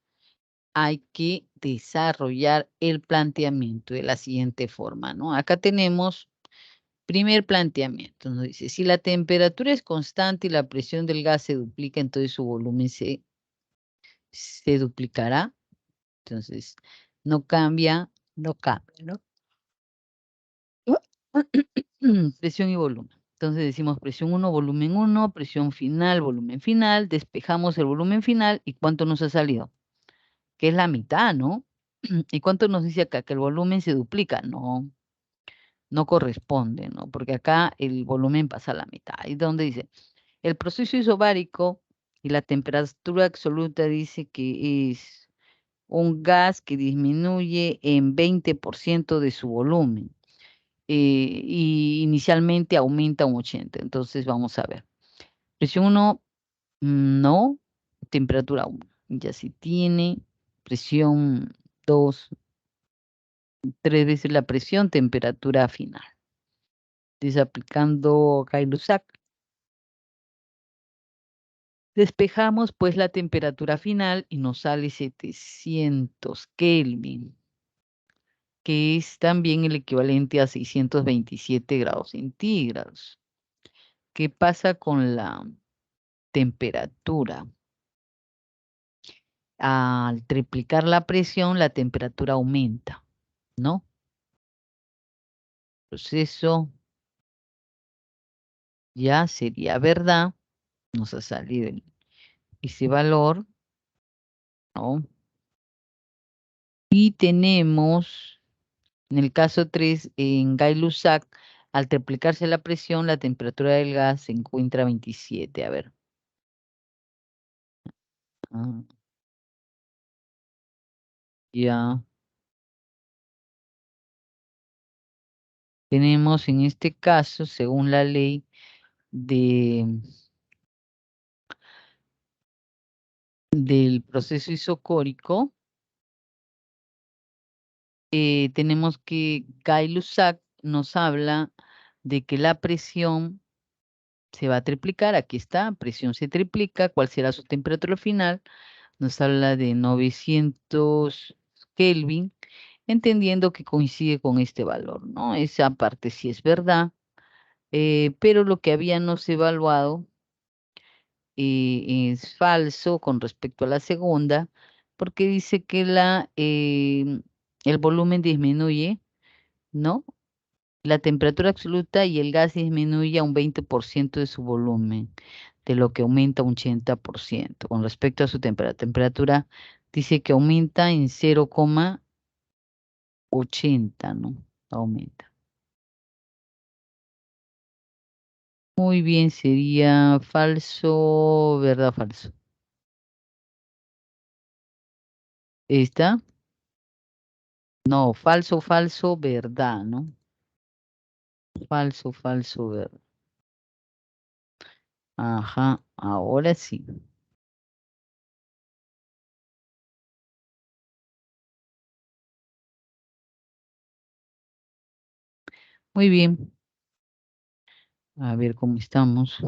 hay que desarrollar el planteamiento de la siguiente forma, ¿no? Acá tenemos primer planteamiento, nos dice, si la temperatura es constante y la presión del gas se duplica, entonces su volumen se duplicará. Entonces, no cambia, no cambia, ¿no? Presión y volumen. Entonces decimos presión 1, volumen 1, presión final, volumen final, despejamos el volumen final y ¿cuánto nos ha salido? Que es la mitad, ¿no? ¿Y cuánto nos dice acá? Que el volumen se duplica. No, no corresponde, ¿no? Porque acá el volumen pasa a la mitad. ¿Y dónde dice? El proceso isobárico y la temperatura absoluta dice que es un gas que disminuye en 20% de su volumen y inicialmente aumenta un 80%. Entonces vamos a ver. Presión 1, no. Temperatura 1. Ya si tiene presión 2, 3 veces la presión, temperatura final. Desaplicando Gay-Lussac. Despejamos pues la temperatura final y nos sale 700 Kelvin, que es también el equivalente a 627 grados centígrados. ¿Qué pasa con la temperatura? Al triplicar la presión, la temperatura aumenta, ¿no? Pues eso ya sería verdad. Nos ha salido ese valor, ¿no? Y tenemos, en el caso 3, en Gay-Lussac, al triplicarse la presión, la temperatura del gas se encuentra a 27. A ver. Ah, ya. Tenemos en este caso, según la ley del proceso isocórico, tenemos que Gay-Lussac nos habla de que la presión se va a triplicar. Aquí está, presión se triplica. ¿Cuál será su temperatura final? Nos habla de 900 Kelvin, entendiendo que coincide con este valor, ¿no? Esa parte sí es verdad, pero lo que habíamos evaluado es falso con respecto a la segunda, porque dice que el volumen disminuye, ¿no? La temperatura absoluta y el gas disminuye a un 20% de su volumen, de lo que aumenta un 80%. Con respecto a su temperatura, dice que aumenta en 0,80, ¿no? Aumenta. Muy bien, sería falso, verdad, falso. ¿Está? No, falso, falso, verdad, ¿no? Falso, falso, verdad. Ajá, ahora sí. Muy bien. A ver cómo estamos.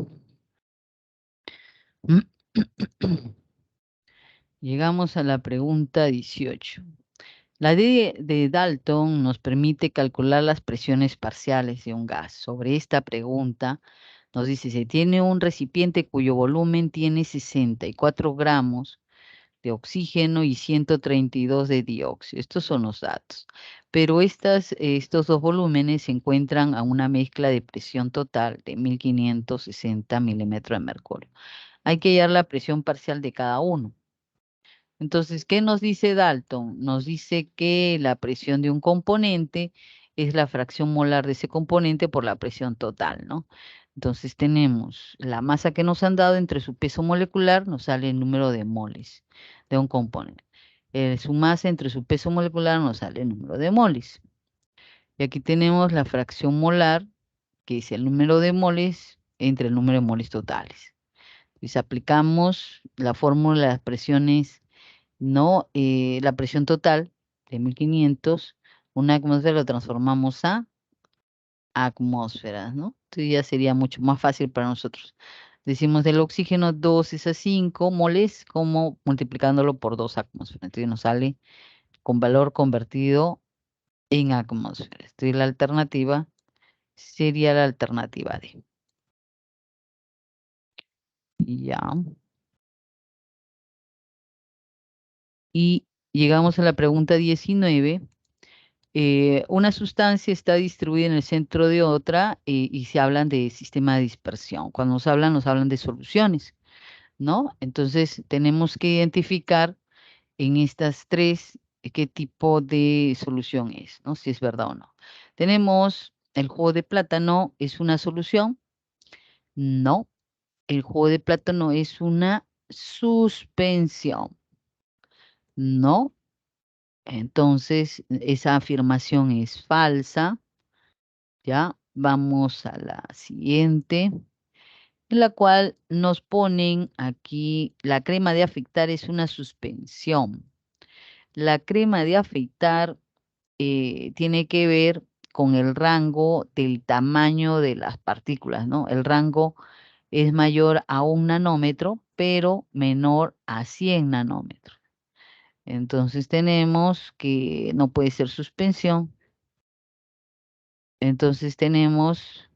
Llegamos a la pregunta 18. La de Dalton nos permite calcular las presiones parciales de un gas. Sobre esta pregunta nos dice, si tiene un recipiente cuyo volumen tiene 64 gramos de oxígeno y 132 de dióxido. Estos son los datos. Pero estos dos volúmenes se encuentran a una mezcla de presión total de 1560 milímetros de mercurio. Hay que hallar la presión parcial de cada uno. Entonces, ¿qué nos dice Dalton? Nos dice que la presión de un componente es la fracción molar de ese componente por la presión total, ¿no? Entonces tenemos la masa que nos han dado entre su peso molecular, nos sale el número de moles de un componente. Su masa entre su peso molecular nos sale el número de moles. Y aquí tenemos la fracción molar, que es el número de moles entre el número de moles totales. Pues aplicamos la fórmula de las presiones, ¿no? La presión total de 1500, una atmósfera lo transformamos a atmósferas, ¿no? Entonces ya sería mucho más fácil para nosotros. Decimos del oxígeno 2 es a 5 moles, como multiplicándolo por 2 atmósferas. Entonces nos sale con valor convertido en atmósferas. Entonces la alternativa sería la alternativa D. Ya. Y llegamos a la pregunta 19. Una sustancia está distribuida en el centro de otra y se hablan de sistema de dispersión. Cuando nos hablan de soluciones, ¿no? Entonces tenemos que identificar en estas tres qué tipo de solución es, ¿no? Si es verdad o no. Tenemos el jugo de plátano, ¿es una solución? No, el jugo de plátano es una suspensión. No, entonces esa afirmación es falsa. Ya, vamos a la siguiente, en la cual nos ponen aquí, la crema de afeitar es una suspensión. La crema de afeitar tiene que ver con el rango del tamaño de las partículas, ¿no? El rango es mayor a 1 nanómetro, pero menor a 100 nanómetros. Entonces tenemos que no puede ser suspensión. Entonces tenemos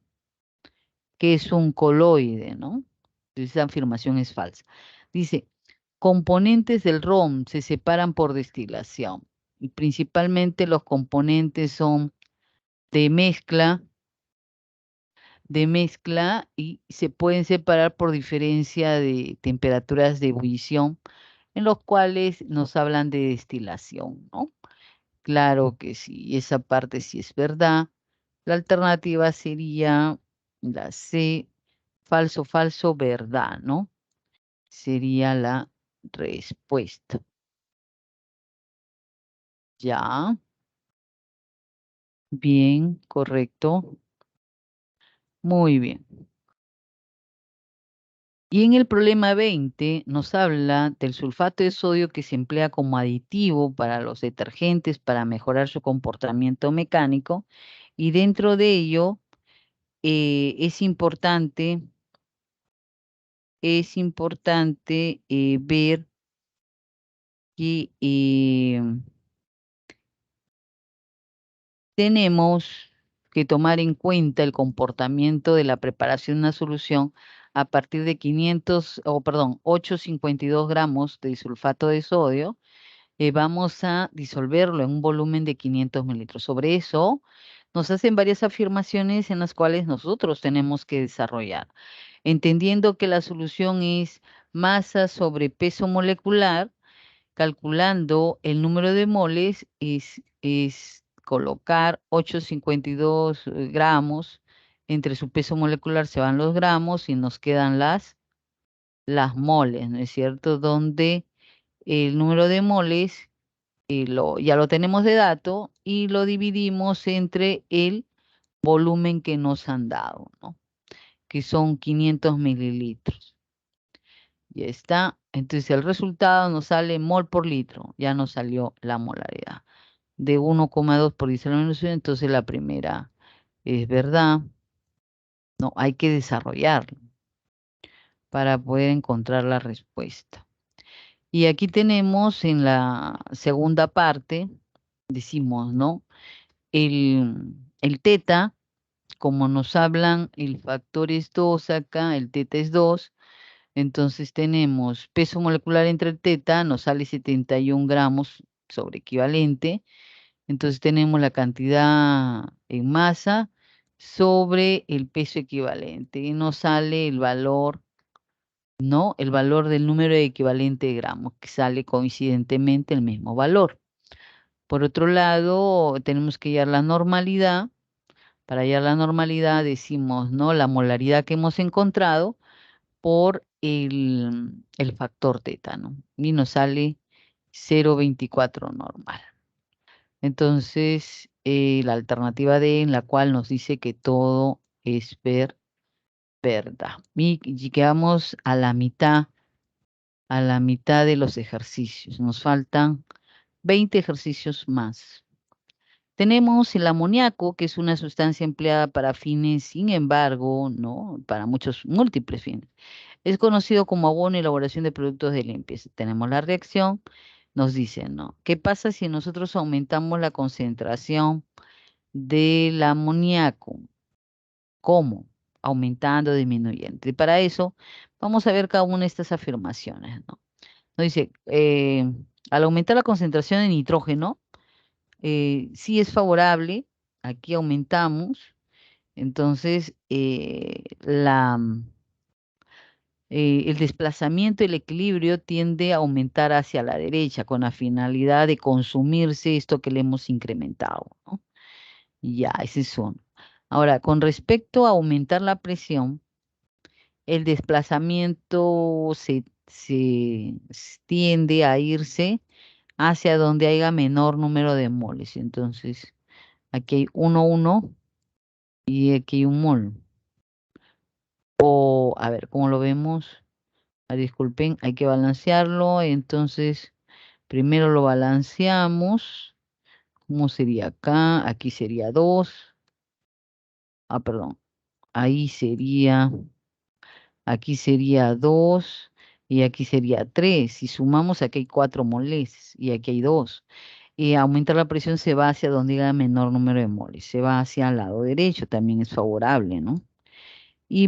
que es un coloide, ¿no? Esa afirmación es falsa. Dice, componentes del ron se separan por destilación. Y principalmente los componentes son de mezcla y se pueden separar por diferencia de temperaturas de ebullición, en los cuales nos hablan de destilación, ¿no? Claro que sí, esa parte sí es verdad. La alternativa sería la C, falso, falso, verdad, ¿no? Sería la respuesta. Ya, bien, correcto. Muy bien. Y en el problema 20 nos habla del sulfato de sodio que se emplea como aditivo para los detergentes para mejorar su comportamiento mecánico. Y dentro de ello es importante ver que tenemos que tomar en cuenta el comportamiento de la preparación de una solución a partir de 852 gramos de sulfato de sodio. Vamos a disolverlo en un volumen de 500 mililitros. Sobre eso nos hacen varias afirmaciones en las cuales nosotros tenemos que desarrollar, entendiendo que la solución es masa sobre peso molecular. Calculando el número de moles es colocar 852 gramos, entre su peso molecular se van los gramos y nos quedan las moles, ¿no es cierto? Donde el número de moles ya lo tenemos de dato y lo dividimos entre el volumen que nos han dado, ¿no? Que son 500 mililitros. Ya está. Entonces el resultado nos sale mol por litro. Ya nos salió la molaridad. De 1,2 por 10 a la menos 1. Entonces la primera es verdad. No, hay que desarrollarlo para poder encontrar la respuesta. Y aquí tenemos en la segunda parte, decimos, ¿no? El teta, como nos hablan, el factor es 2 acá, el teta es 2. Entonces tenemos peso molecular entre el teta, nos sale 71 gramos sobre equivalente. Entonces tenemos la cantidad en masa sobre el peso equivalente. Y nos sale el valor, ¿no? El valor del número de equivalente de gramos, que sale coincidentemente el mismo valor. Por otro lado, tenemos que hallar la normalidad. Para hallar la normalidad decimos, ¿no? La molaridad que hemos encontrado por el factor teta, ¿no? Y nos sale 0,24 normal. Entonces, la alternativa D en la cual nos dice que todo es verdad. verdad. Y llegamos a la mitad de los ejercicios. Nos faltan 20 ejercicios más. Tenemos el amoníaco, que es una sustancia empleada para fines, sin embargo, ¿no? Para muchos múltiples fines. Es conocido como abono y elaboración de productos de limpieza. Tenemos la reacción, nos dicen, ¿no? ¿Qué pasa si nosotros aumentamos la concentración del amoníaco? ¿Cómo? Aumentando, disminuyendo. Y para eso, vamos a ver cada una de estas afirmaciones, ¿no? Nos dice, al aumentar la concentración de nitrógeno, sí es favorable, aquí aumentamos, entonces el desplazamiento, el equilibrio tiende a aumentar hacia la derecha con la finalidad de consumirse esto que le hemos incrementado, ¿no? Ya, ese es uno. Ahora, con respecto a aumentar la presión, el desplazamiento se tiende a irse hacia donde haya menor número de moles. Entonces, aquí hay 1, y aquí hay un mol. O, a ver, ¿cómo lo vemos? Disculpen, hay que balancearlo. Entonces, primero lo balanceamos. ¿Cómo sería acá? Aquí sería 2. Ah, perdón. Ahí sería, aquí sería 2 y aquí sería 3. Si sumamos, aquí hay 4 moles y aquí hay 2. Y aumentar la presión se va hacia donde haya menor número de moles. Se va hacia el lado derecho, también es favorable, ¿no?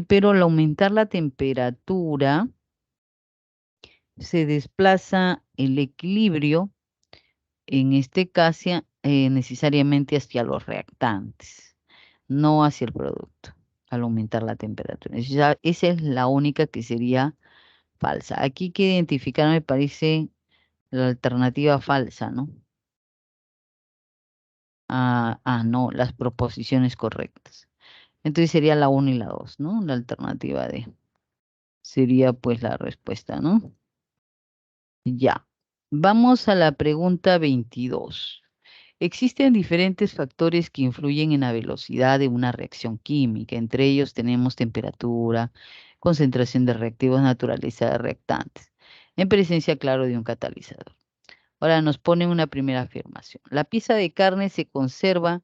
Pero al aumentar la temperatura, se desplaza el equilibrio, en este caso, necesariamente hacia los reactantes, no hacia el producto, al aumentar la temperatura. Esa es la única que sería falsa. Aquí hay que identificar, me parece, la alternativa falsa, ¿no? No, las proposiciones correctas. Entonces sería la 1 y la 2, ¿no? La alternativa D. Sería pues la respuesta, ¿no? Ya. Vamos a la pregunta 22. Existen diferentes factores que influyen en la velocidad de una reacción química. Entre ellos tenemos temperatura, concentración de reactivos, naturaleza de reactantes, en presencia, claro, de un catalizador. Ahora nos ponen una primera afirmación. La pieza de carne se conserva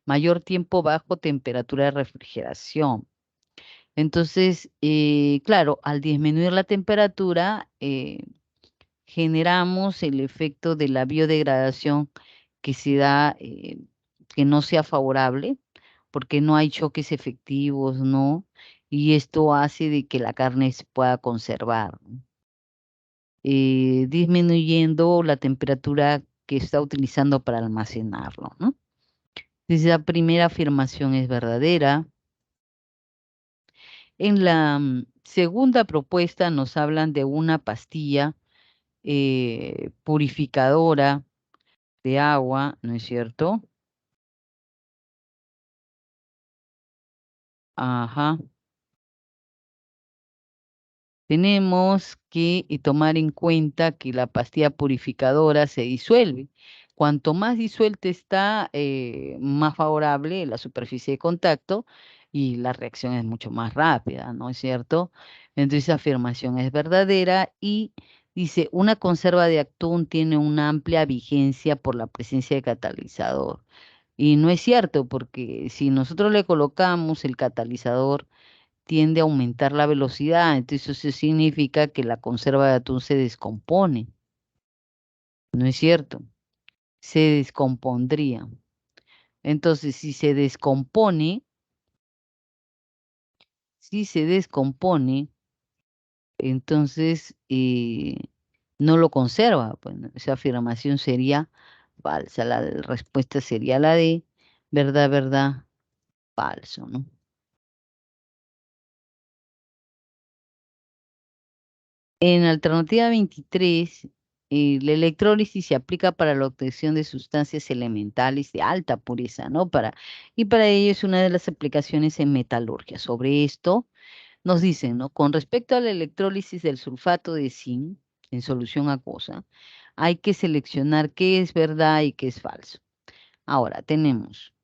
mayor tiempo bajo temperatura de refrigeración. Entonces, claro, al disminuir la temperatura, generamos el efecto de la biodegradación que se da, que no sea favorable, porque no hay choques efectivos, ¿no? Y esto hace de que la carne se pueda conservar, ¿no? Disminuyendo la temperatura que está utilizando para almacenarlo, ¿no? Entonces, la primera afirmación es verdadera. En la segunda propuesta nos hablan de una pastilla purificadora de agua, ¿no es cierto? Ajá. Tenemos que tomar en cuenta que la pastilla purificadora se disuelve. Cuanto más disuelta está, más favorable la superficie de contacto y la reacción es mucho más rápida, ¿no es cierto? Entonces, esa afirmación es verdadera y dice, una conserva de atún tiene una amplia vigencia por la presencia de catalizador. Y no es cierto, porque si nosotros le colocamos el catalizador, tiende a aumentar la velocidad, entonces eso significa que la conserva de atún se descompone. No es cierto, se descompondría. Entonces, si se descompone, entonces no lo conserva. Bueno, esa afirmación sería falsa. La respuesta sería la de verdad, verdad, falso, ¿no? En alternativa 23, la electrólisis se aplica para la obtención de sustancias elementales de alta pureza, ¿no? Y para ello es una de las aplicaciones en metalurgia. Sobre esto nos dicen, ¿no? Con respecto a la electrólisis del sulfato de zinc en solución acuosa, hay que seleccionar qué es verdad y qué es falso. Ahora tenemos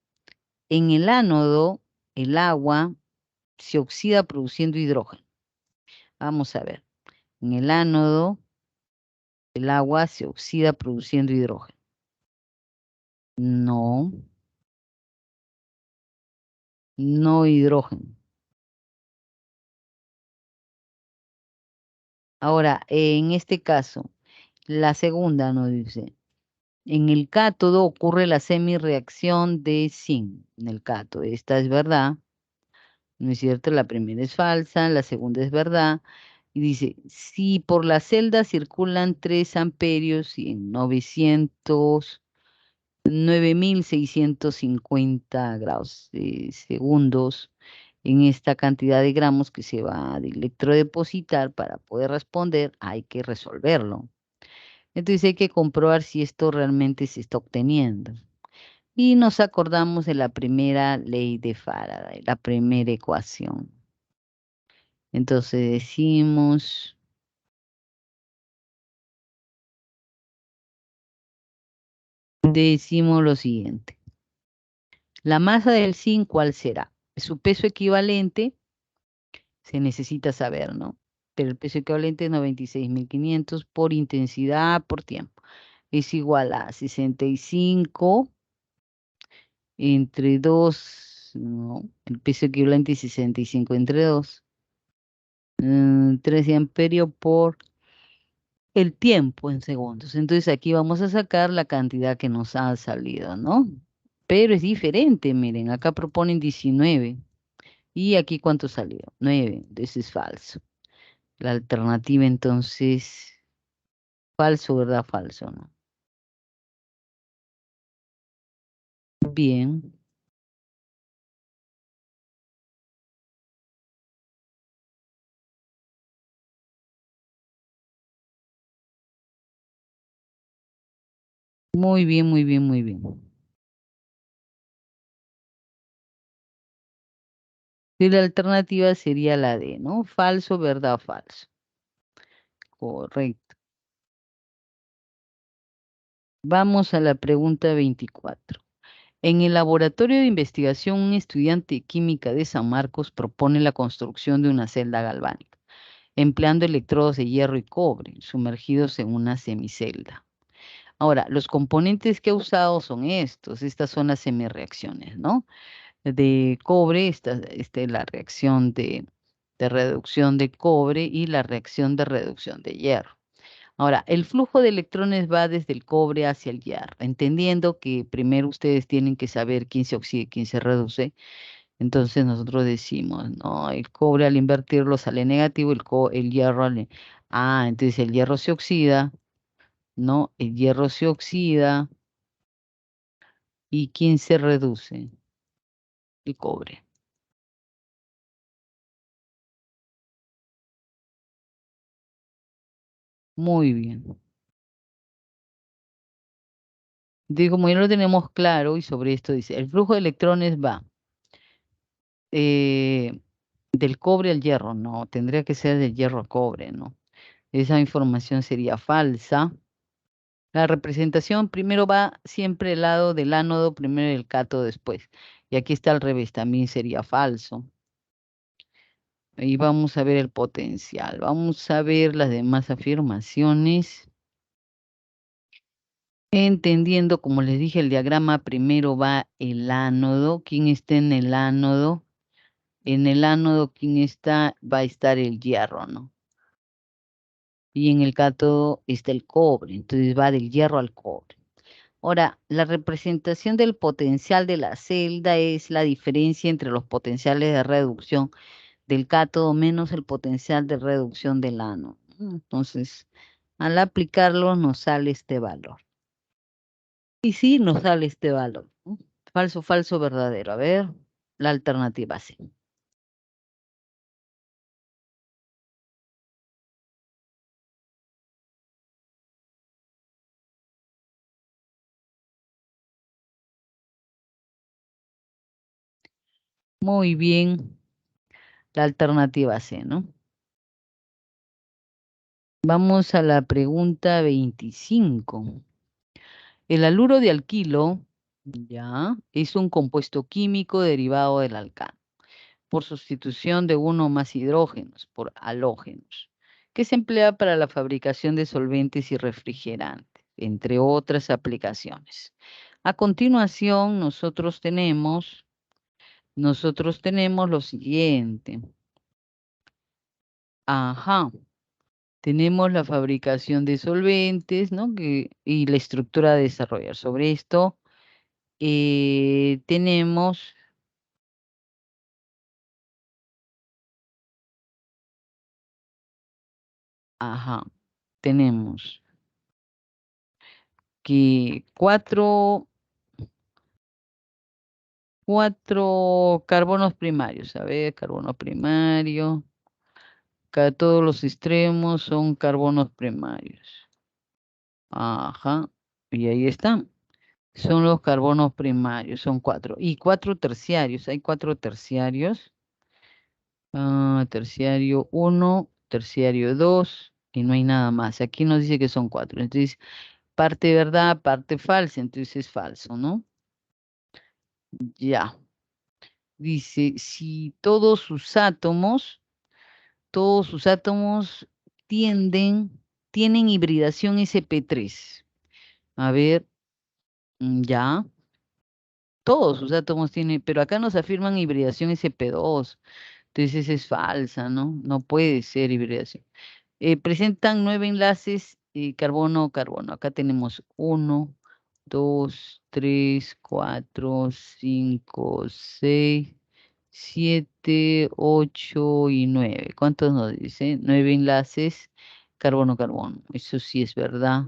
en el ánodo el agua se oxida produciendo hidrógeno. Vamos a ver. En el ánodo, el agua se oxida produciendo hidrógeno. No, no hidrógeno. Ahora, en este caso, la segunda nos dice, en el cátodo ocurre la semirreacción de zinc. En el cátodo, esta es verdad, ¿no es cierto? La primera es falsa, la segunda es verdad. Y dice, si por la celda circulan 3 amperios y en 9.650 grados segundos, en esta cantidad de gramos que se va a electrodepositar para poder responder, hay que resolverlo. Entonces hay que comprobar si esto realmente se está obteniendo. Y nos acordamos de la primera ley de Faraday, la primera ecuación. Entonces decimos lo siguiente. La masa del zinc, ¿cuál será? Su peso equivalente se necesita saber, ¿no? Pero el peso equivalente es 96.500 por intensidad por tiempo. Es igual a 65 entre 2, ¿no? El peso equivalente es 65 entre 2. 13 amperios por el tiempo en segundos. Entonces aquí vamos a sacar la cantidad que nos ha salido, ¿no? Pero es diferente, miren, acá proponen 19. ¿Y aquí cuánto salió? 9. Entonces es falso. La alternativa entonces, falso, ¿verdad? Falso, ¿no? Bien, muy bien, muy bien, muy bien. Y la alternativa sería la D, ¿no? Falso, ¿verdad? Falso. Correcto. Vamos a la pregunta 24. En el laboratorio de investigación, un estudiante de química de San Marcos propone la construcción de una celda galvánica, empleando electrodos de hierro y cobre sumergidos en una semicelda. Ahora, los componentes que ha usado son estos, estas son las semireacciones, ¿no? De cobre, esta es la reacción de reducción de cobre y la reacción de reducción de hierro. Ahora, el flujo de electrones va desde el cobre hacia el hierro, entendiendo que primero ustedes tienen que saber quién se oxida y quién se reduce. Entonces nosotros decimos, no, el cobre al invertirlo sale negativo, el hierro entonces el hierro se oxida, ¿no? El hierro se oxida y ¿quién se reduce? El cobre. Muy bien. Digo, como ya lo tenemos claro y sobre esto dice, el flujo de electrones va eh, del cobre al hierro, no, tendría que ser del hierro al cobre, ¿no? Esa información sería falsa. La representación primero va siempre al lado del ánodo, primero el cátodo después. Y aquí está al revés, también sería falso. Y vamos a ver el potencial. Vamos a ver las demás afirmaciones. Entendiendo, como les dije, el diagrama primero va el ánodo. ¿Quién está en el ánodo? En el ánodo, ¿quién está? Va a estar el hierro, ¿no? Y en el cátodo está el cobre. Entonces va del hierro al cobre. Ahora, la representación del potencial de la celda es la diferencia entre los potenciales de reducción del cátodo menos el potencial de reducción del ánodo. Entonces, al aplicarlo nos sale este valor. Y sí, nos sale este valor, ¿no? Falso, falso, verdadero. A ver, la alternativa sí. Muy bien, la alternativa C, ¿no? Vamos a la pregunta 25. El haluro de alquilo, ya, es un compuesto químico derivado del alcano. por sustitución de uno o más hidrógenos por halógenos, que se emplea para la fabricación de solventes y refrigerantes, entre otras aplicaciones. A continuación, nosotros tenemos lo siguiente. Ajá. Tenemos la fabricación de solventes, ¿no? Y la estructura a desarrollar. Sobre esto tenemos, ajá, tenemos que cuatro carbonos primarios. A ver, carbono primario. Todos los extremos son carbonos primarios. Ajá. Y ahí están. Son los carbonos primarios, son 4. Y 4 terciarios, hay 4 terciarios. Terciario 1, terciario 2, y no hay nada más. Aquí nos dice que son 4. Entonces, parte verdad, parte falsa, entonces es falso, ¿no? Ya. Dice, si todos sus átomos tienen hibridación sp3. A ver, ya. Todos sus átomos tienen, pero acá nos afirman hibridación sp2. Entonces es falsa, ¿no? No puede ser hibridación. Presentan 9 enlaces carbono-carbono. Acá tenemos 1, 2, 3, 4, 5, 6, 7, 8 y 9. ¿Cuántos nos dice? 9 enlaces carbono-carbono. Eso sí es verdad.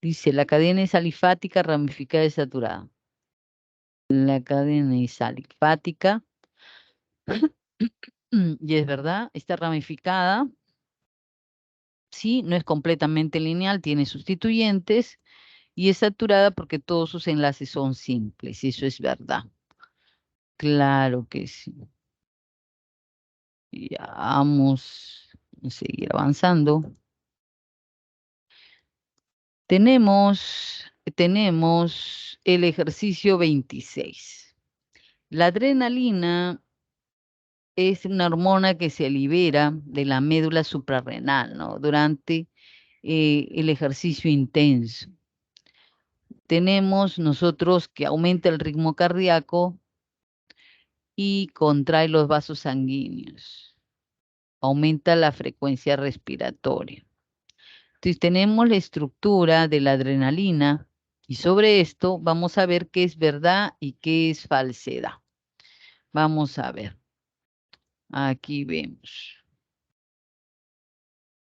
Dice, la cadena es alifática, ramificada y saturada. La cadena es alifática. Y es verdad, está ramificada. Sí, no es completamente lineal, tiene sustituyentes y es saturada porque todos sus enlaces son simples, eso es verdad. Claro que sí. Ya vamos a seguir avanzando. Tenemos el ejercicio 26. La adrenalina es una hormona que se libera de la médula suprarrenal, ¿no? Durante el ejercicio intenso. Tenemos nosotros que aumenta el ritmo cardíaco y contrae los vasos sanguíneos. Aumenta la frecuencia respiratoria. Entonces tenemos la estructura de la adrenalina y sobre esto vamos a ver qué es verdad y qué es falsedad. Vamos a ver. Aquí vemos.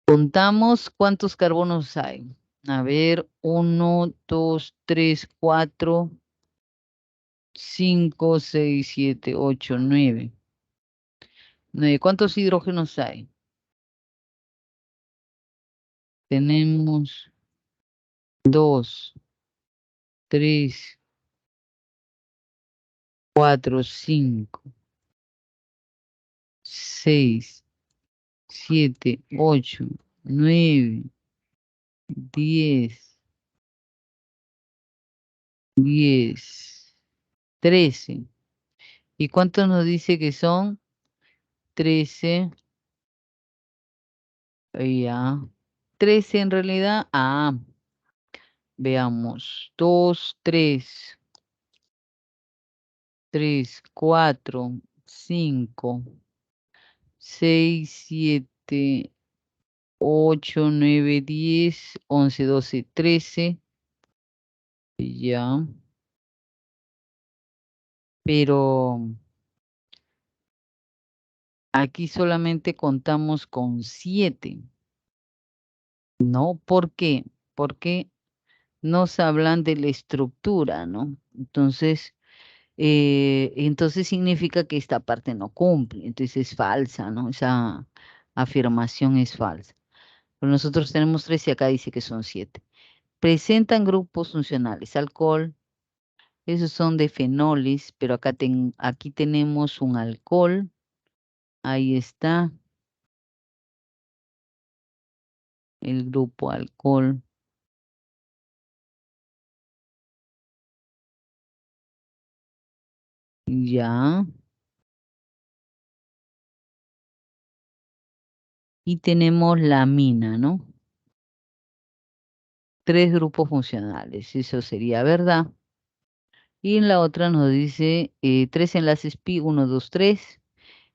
Contamos cuántos carbonos hay. A ver, 1, 2, 3, 4, 5, 6, 7, 8, 9. ¿Cuántos hidrógenos hay? Tenemos 2, 3, 4, 5, 6, 7, 8, 9, 10, 10, 13. ¿Y cuántos nos dice que son? 13. Ya. 13 en realidad. Veamos. 2, 3, 3, 4, 5, 6, 7, 8, 9, 10, 11, 12, 13. Ya. Pero aquí solamente contamos con 7, ¿no? ¿Por qué? Porque nos hablan de la estructura, ¿no? Entonces significa que esta parte no cumple, entonces es falsa, ¿no? Esa afirmación es falsa. Pero nosotros tenemos 3 y acá dice que son 7. Presentan grupos funcionales, alcohol, esos son de fenoles, pero aquí tenemos un alcohol, ahí está el grupo alcohol. Ya, y tenemos la amina, ¿no? 3 grupos funcionales, eso sería verdad. Y en la otra nos dice 3 enlaces pi, 1, 2, 3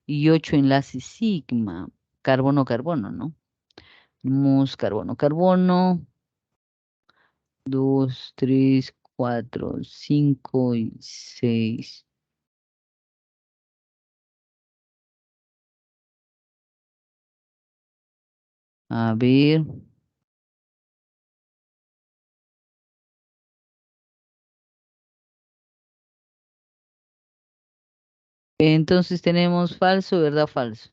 y 8 enlaces sigma, carbono-carbono, ¿no? Tenemos carbono-carbono, 2, 3, 4, 5 y 6. A ver. Entonces tenemos falso, verdad, falso.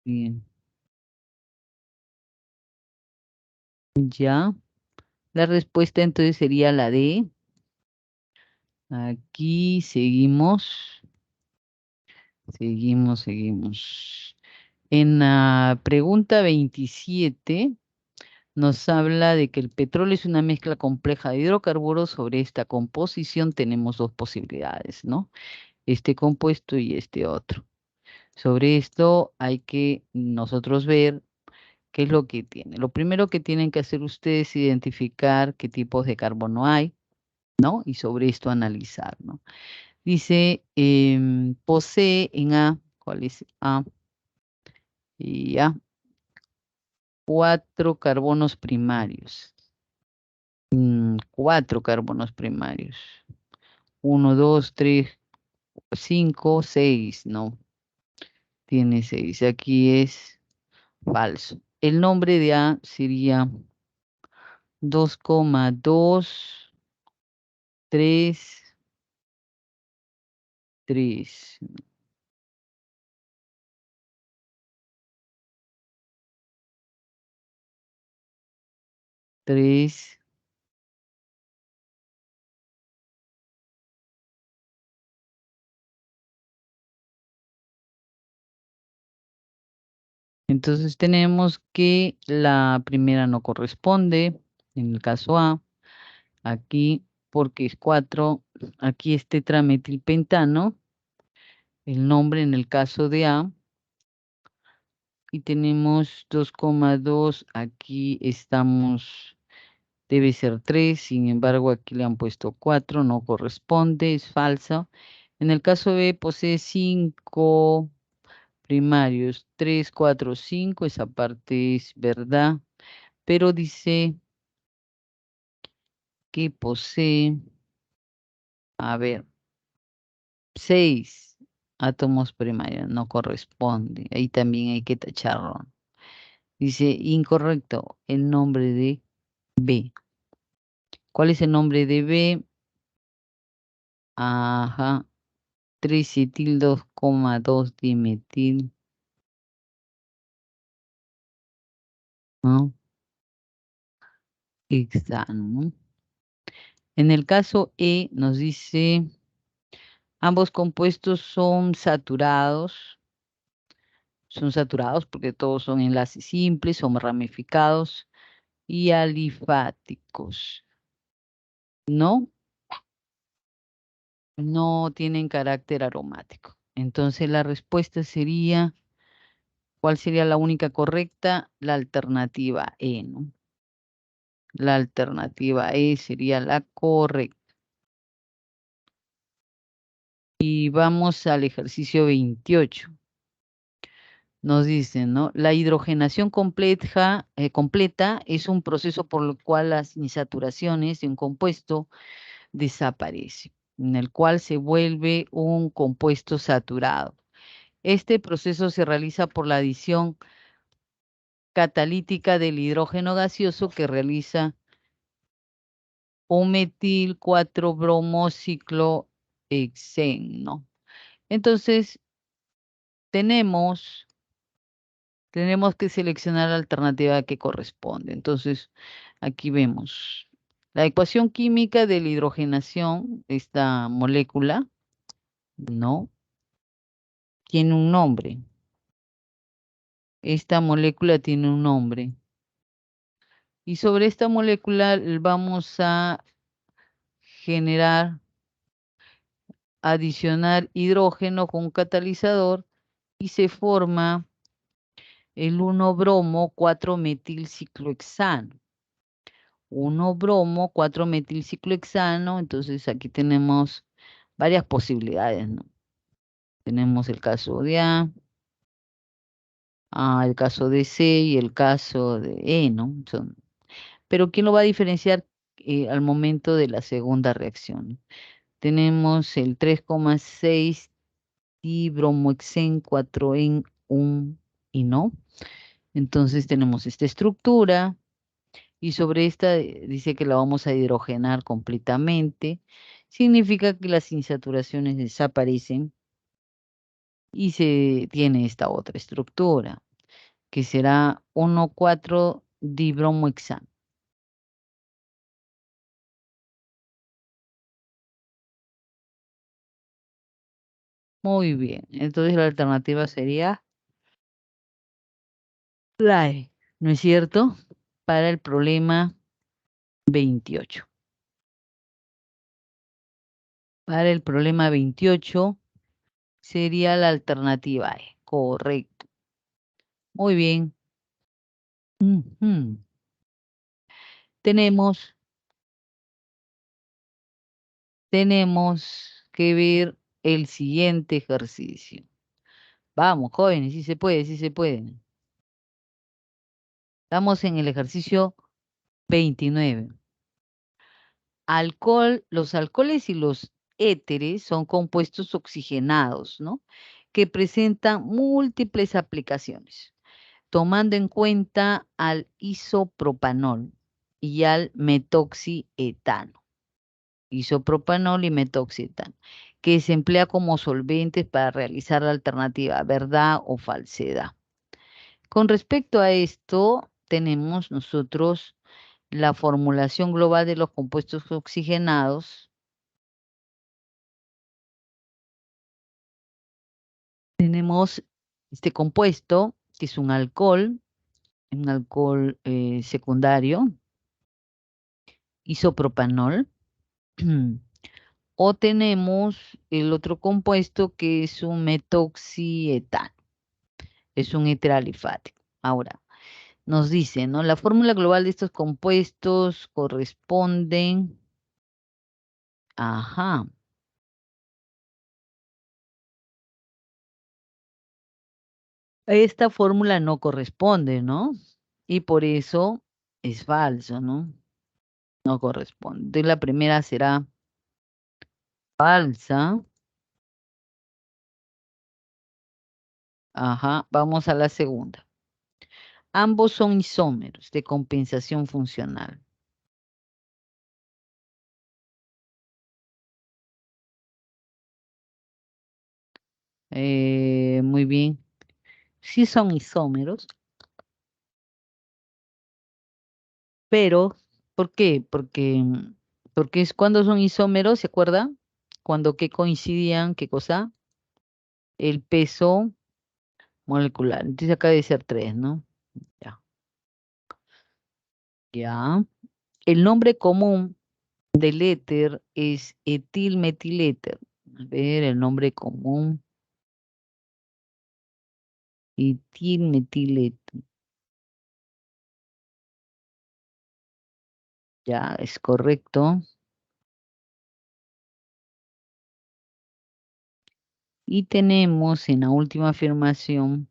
Bien, ya. La respuesta entonces sería la D. Aquí seguimos. Seguimos. En la pregunta 27 nos habla de que el petróleo es una mezcla compleja de hidrocarburos. Sobre esta composición tenemos dos posibilidades, ¿no? Este compuesto y este otro. Sobre esto hay que nosotros ver qué es lo que tiene. Lo primero que tienen que hacer ustedes es identificar qué tipos de carbono hay, ¿no? Y sobre esto analizar, ¿no? Dice, posee en A, ¿cuál es A? Y A, 4 carbonos primarios. 4 carbonos primarios. 1, 2, 3, 5, 6, no. Tiene 6. Aquí es falso. El nombre de A sería 2,2, 3, 3, 3. Entonces tenemos que la primera no corresponde, en el caso A, aquí porque es 4, aquí es tetrametilpentano, el nombre en el caso de A, y tenemos 2,2, aquí estamos, debe ser 3, sin embargo aquí le han puesto 4, no corresponde, es falso. En el caso B posee 5 primarios, 3, 4, 5, esa parte es verdad, pero dice que posee, a ver, 6 átomos primarios, no corresponde, ahí también hay que tacharlo. Dice incorrecto el nombre de B. ¿Cuál es el nombre de B? Ajá, 3-etil 2,2 dimetil, ¿no? Hexano, ¿no? En el caso E nos dice, ambos compuestos son saturados porque todos son enlaces simples, son ramificados y alifáticos. No, no tienen carácter aromático. Entonces la respuesta sería, ¿cuál sería la única correcta? La alternativa E, ¿no? La alternativa E sería la correcta. Y vamos al ejercicio 28. Nos dicen, ¿no? La hidrogenación completa es un proceso por el cual las insaturaciones de un compuesto desaparecen, en el cual se vuelve un compuesto saturado. Este proceso se realiza por la adición catalítica del hidrógeno gaseoso que realiza un metil 4 bromociclohexeno. Entonces, tenemos que seleccionar la alternativa que corresponde. Entonces, aquí vemos la ecuación química de la hidrogenación, esta molécula, no, tiene un nombre. Esta molécula tiene un nombre. Y sobre esta molécula vamos a adicionar hidrógeno con un catalizador y se forma el 1-bromo 4-metilciclohexano. 1-bromo 4-metilciclohexano, entonces aquí tenemos varias posibilidades, ¿no? Tenemos el caso de A, el caso de C y el caso de E, ¿no? Pero ¿quién lo va a diferenciar al momento de la segunda reacción? Tenemos el 3,6 dibromohexen 4 en 1 y no. Entonces tenemos esta estructura y sobre esta dice que la vamos a hidrogenar completamente. Significa que las insaturaciones desaparecen y se tiene esta otra estructura, que será 1,4-dibromohexano. Muy bien, entonces la alternativa sería la E, ¿no es cierto? Para el problema 28. Para el problema 28 sería la alternativa E, correcto. Muy bien. Ujú. Tenemos que ver el siguiente ejercicio. Vamos, jóvenes, sí se puede, sí se puede. Estamos en el ejercicio 29. Los alcoholes y los éteres son compuestos oxigenados, ¿no? Que presentan múltiples aplicaciones, tomando en cuenta al isopropanol y al metoxietano. Isopropanol y metoxietano, que se emplea como solventes para realizar la alternativa verdad o falsedad. Con respecto a esto, tenemos nosotros la formulación global de los compuestos oxigenados. Tenemos este compuesto, que es un alcohol secundario, isopropanol, o tenemos el otro compuesto que es un metoxietano, es un éter alifático. Ahora, nos dice, ¿no? La fórmula global de estos compuestos corresponden, ajá, esta fórmula no corresponde, ¿no? Y por eso es falso, ¿no? No corresponde. Entonces la primera será falsa. Ajá, vamos a la segunda. Ambos son isómeros de compensación funcional. Muy bien. Sí son isómeros, pero ¿por qué? Porque es cuando son isómeros, ¿se acuerda? Cuando que coincidían, ¿qué cosa? El peso molecular. Entonces acá debe ser 3, ¿no? Ya. Ya. El nombre común del éter es etilmetiléter. A ver, el nombre común. Etilmetiléter. Ya, es correcto. Y tenemos en la última afirmación,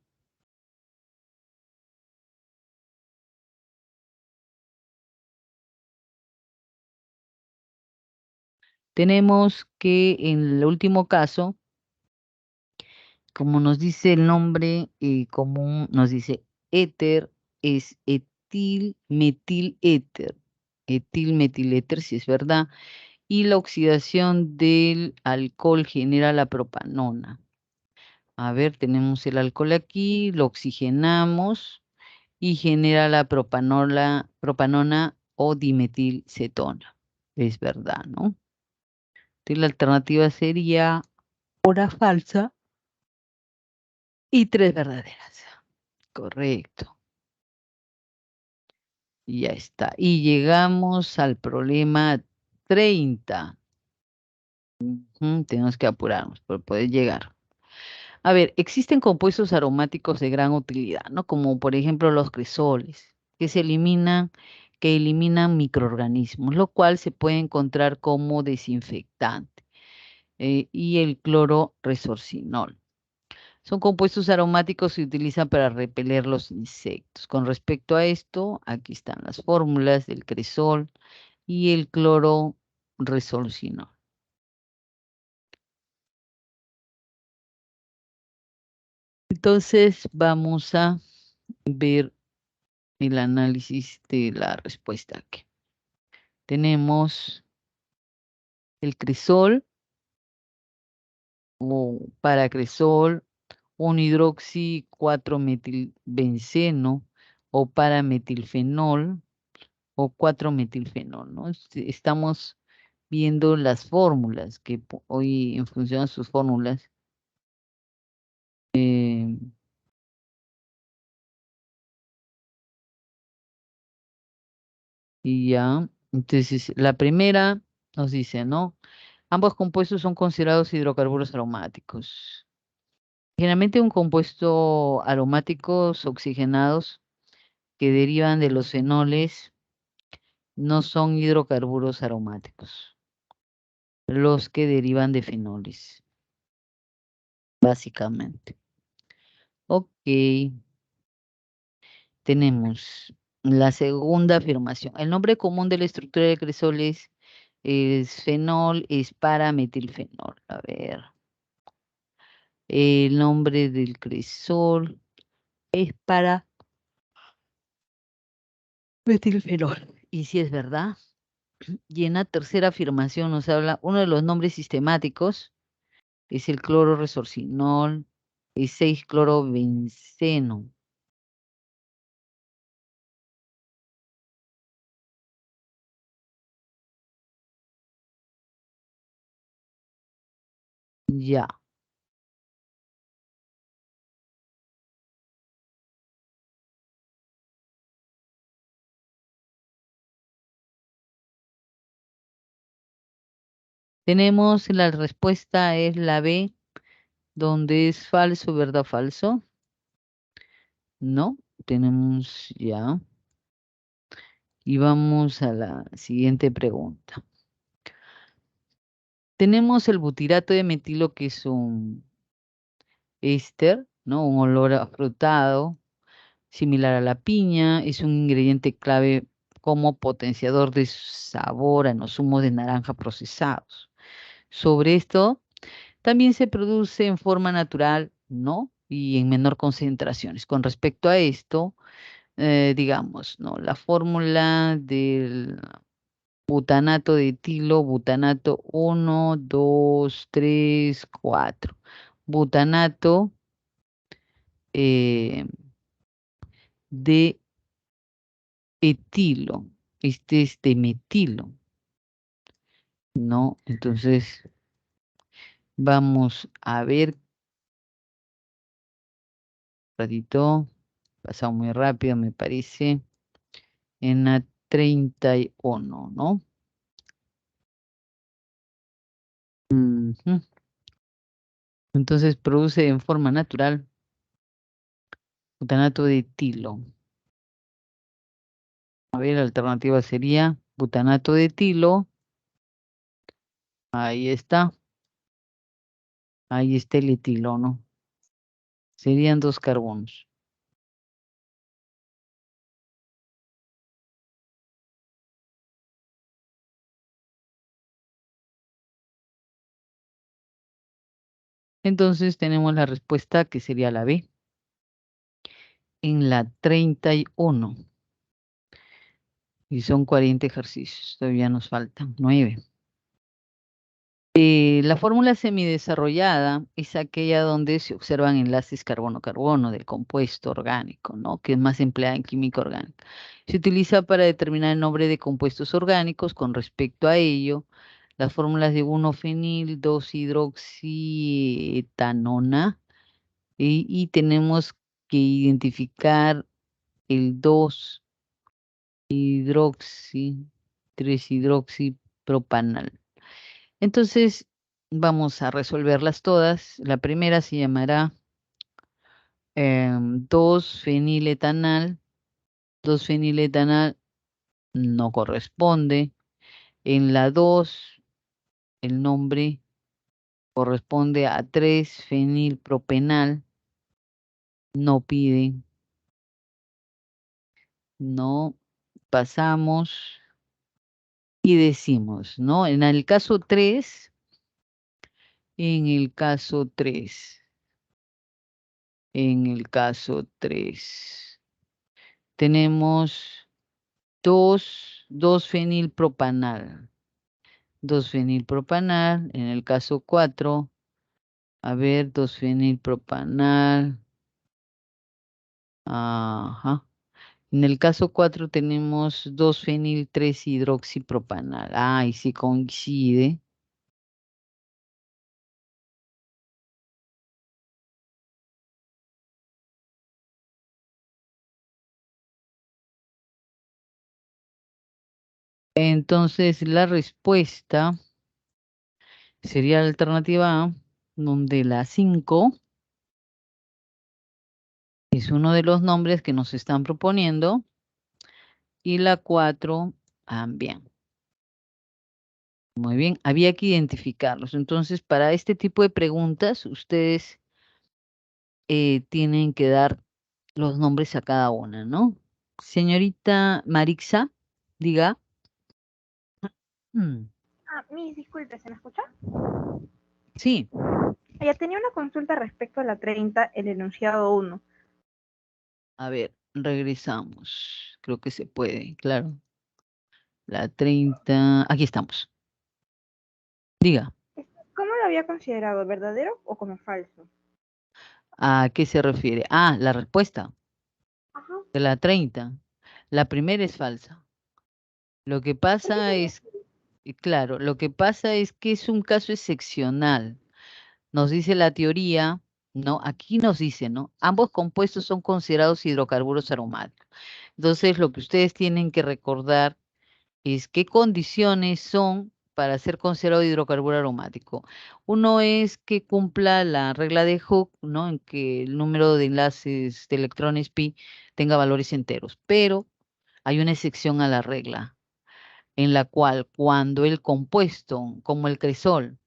tenemos que en el último caso, como nos dice el nombre común, nos dice éter es etilmetiléter. Etilmetiléter, si es verdad. Y la oxidación del alcohol genera la propanona. A ver, tenemos el alcohol aquí, lo oxigenamos y genera la propanona o dimetilcetona. Es verdad, ¿no? Entonces la alternativa sería una falsa y 3 verdaderas. Correcto. Y ya está. Y llegamos al problema 30. Tenemos que apurarnos para poder llegar. A ver, existen compuestos aromáticos de gran utilidad, ¿no? Como por ejemplo los cresoles, que eliminan microorganismos, lo cual se puede encontrar como desinfectante, y el cloro resorcinol. Son compuestos aromáticos que se utilizan para repeler los insectos. Con respecto a esto, aquí están las fórmulas del cresol y el cloro resorcinol. Entonces, vamos a ver el análisis de la respuesta aquí. Tenemos el cresol o paracresol, un hidroxi 4-metilbenceno o parametilfenol o 4-metilfenol, ¿no? Estamos viendo las fórmulas que hoy en función de sus fórmulas eh, y ya. Entonces, la primera nos dice, ¿no? Ambos compuestos son considerados hidrocarburos aromáticos. Generalmente un compuesto aromáticos oxigenados que derivan de los fenoles no son hidrocarburos aromáticos, los que derivan de fenoles, básicamente. Ok, tenemos la segunda afirmación. El nombre común de la estructura de cresoles es fenol, es parametilfenol. A ver, el nombre del cresol es parametilfenol. Y si es verdad. Y en la tercera afirmación nos habla, uno de los nombres sistemáticos es el cloro resorcinol, el 6-clorobenceno. Ya, tenemos la respuesta es la B, donde es falso, verdad, falso. No, tenemos ya. Y vamos a la siguiente pregunta. Tenemos el butirato de metilo, que es un éster, ¿no? Un olor afrutado, similar a la piña, es un ingrediente clave como potenciador de sabor en los zumos de naranja procesados. Sobre esto, también se produce en forma natural, ¿no? Y en menor concentraciones. Con respecto a esto, digamos, ¿no? La fórmula del butanato de etilo, butanato 1, 2, 3, 4. Butanato eh, de etilo. Este es de metilo, ¿no? Entonces, vamos a ver, ratito, pasado muy rápido, me parece, en la 31, ¿no? Ujú. Entonces, produce en forma natural butanato de etilo. A ver, la alternativa sería butanato de etilo. Ahí está. Ahí está el etilo, ¿no? Serían 2 carbonos. Entonces tenemos la respuesta que sería la B. En la 31. Y son 40 ejercicios. Todavía nos faltan 9. La fórmula semidesarrollada es aquella donde se observan enlaces carbono-carbono del compuesto orgánico, ¿no? Que es más empleada en química orgánica. Se utiliza para determinar el nombre de compuestos orgánicos. Con respecto a ello, las fórmulas de 1-fenil, 2-hidroxietanona, y tenemos que identificar el 2-hidroxi, 3-hidroxipropanal. Entonces, Vamos a resolverlas todas. La primera se llamará 2-feniletanal. 2-feniletanal no corresponde. En la 2, el nombre corresponde a 3-fenilpropenal. No pide. No. Pasamos y decimos, ¿no? En el caso 3, en el caso 3, en el caso 3, tenemos 2-fenilpropanal. 2-fenilpropanal, en el caso 4, a ver, 2-fenilpropanal. Ajá. En el caso 4 tenemos 2-fenil-3-hidroxipropanal. Ah, y si coincide. Entonces la respuesta sería la alternativa A, donde la 5 es uno de los nombres que nos están proponiendo y la 4 también. Muy bien, había que identificarlos. Entonces, para este tipo de preguntas, ustedes tienen que dar los nombres a cada una, ¿no? Señorita Marixa, diga. Mm, Miss, disculpe, ¿se me escucha? sí, Ya tenía una consulta respecto a la 30, el enunciado 1. a ver, regresamos. Creo que se puede, claro. La 30, aquí estamos. Diga, ¿Cómo lo había considerado, verdadero o como falso? ¿a qué se refiere? Ah, la respuesta Ajá. de la 30. La primera es falsa. Lo que pasa es, claro, lo que pasa es que es un caso excepcional. Nos dice la teoría, ¿no? Aquí nos dice, ¿no? Ambos compuestos son considerados hidrocarburos aromáticos. Entonces, lo que ustedes tienen que recordar es qué condiciones son para ser considerado hidrocarburo aromático. Uno es que cumpla la regla de Hooke, ¿no? En que el número de enlaces de electrones pi tenga valores enteros, pero hay una excepción a la regla, en la cual cuando el compuesto, como el cresol,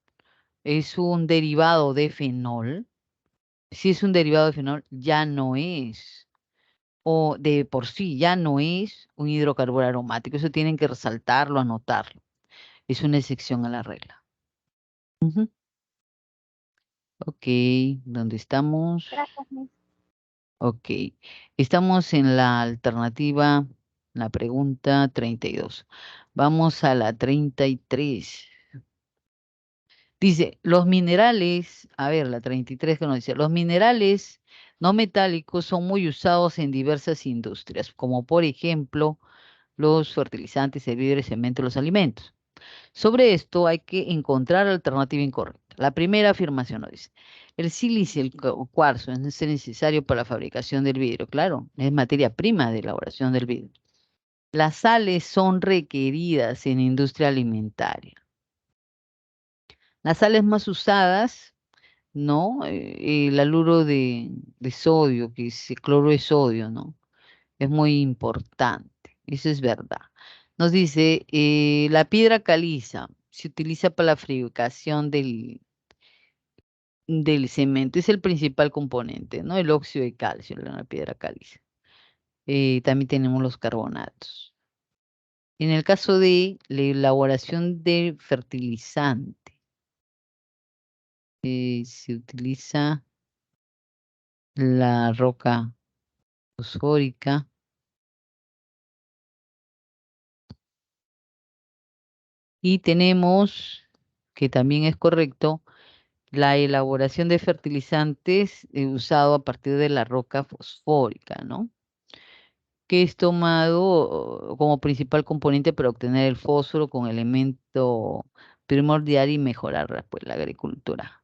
es un derivado de fenol, si es un derivado de fenol, ya no es, o de por sí ya no es un hidrocarburo aromático. Eso tienen que resaltarlo, anotarlo. Es una excepción a la regla. Ujú. Ok, ¿dónde estamos? Gracias, Miss. Ok, estamos en la alternativa, la pregunta 32. Vamos a la 33. Dice, los minerales, a ver, la 33 que nos dice, los minerales no metálicos son muy usados en diversas industrias, como por ejemplo los fertilizantes, hervidores, cemento, los alimentos. Sobre esto hay que encontrar alternativa incorrecta. La primera afirmación nos dice, el silicio, el cuarzo es necesario para la fabricación del vidrio. Claro, es materia prima de elaboración del vidrio. Las sales son requeridas en industria alimentaria. Las sales más usadas, ¿no? El haluro de sodio, que es el cloro de sodio, ¿no? Es muy importante, eso es verdad. Nos dice, la piedra caliza se utiliza para la fabricación del cemento, es el principal componente, ¿no? El óxido de calcio, la piedra caliza. También tenemos los carbonatos. En el caso de la elaboración de fertilizante, se utiliza la roca fosfórica y tenemos, que también es correcto, la elaboración de fertilizantes usado a partir de la roca fosfórica, ¿no? Que es tomado como principal componente para obtener el fósforo con elemento primordial y mejorar pues, la agricultura.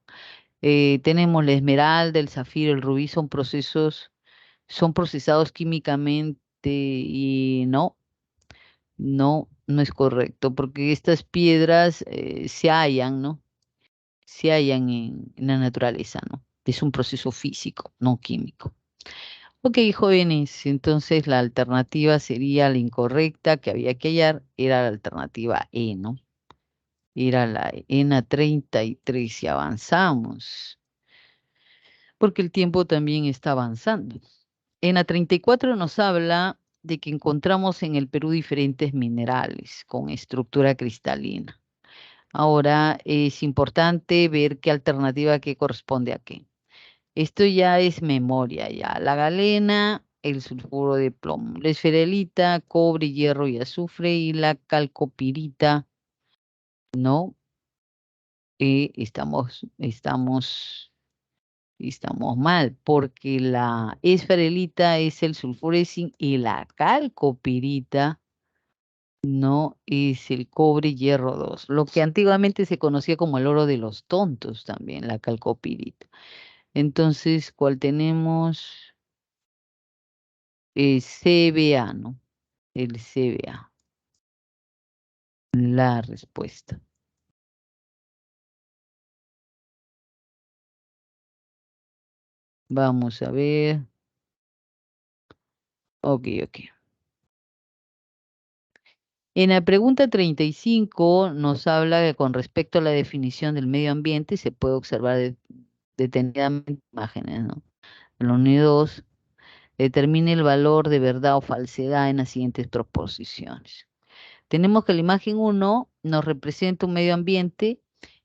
Tenemos la esmeralda, el zafiro, el rubí, son procesados químicamente y no es correcto, porque estas piedras se hallan, ¿no? se hallan en la naturaleza, ¿no? Es un proceso físico, no químico. Ok, jóvenes, entonces la alternativa sería la incorrecta que había que hallar, era la alternativa E, ¿no? Era la ENA 33 y avanzamos, porque el tiempo también está avanzando. ENA 34 nos habla de que encontramos en el Perú diferentes minerales con estructura cristalina. Ahora es importante ver qué alternativa que corresponde a qué. Esto ya es memoria, ya. La galena, el sulfuro de plomo, la esferelita, cobre, hierro y azufre y la calcopirita, ¿no? Estamos mal, porque la esferelita es el sulfurescin y la calcopirita no es el cobre hierro 2, lo que antiguamente se conocía como el oro de los tontos también, la calcopirita. Entonces, ¿cuál tenemos? CBA, ¿no? El CBA, la respuesta. Vamos a ver. Ok, ok. En la pregunta 35 nos habla que con respecto a la definición del medio ambiente se puede observar detenidamente imágenes, ¿no? En la unidad 2, determine el valor de verdad o falsedad en las siguientes proposiciones. Tenemos que la imagen 1 nos representa un medio ambiente,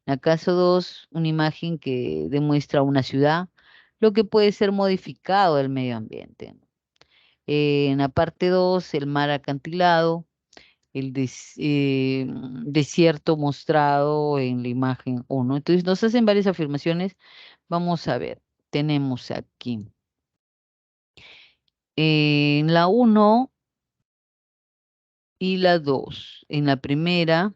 en el caso 2, una imagen que demuestra una ciudad, lo que puede ser modificado del medio ambiente, ¿no? En la parte 2, el mar acantilado, el desierto mostrado en la imagen 1. Entonces nos hacen varias afirmaciones. Vamos a ver, tenemos aquí. En la 1 y la 2. En la primera,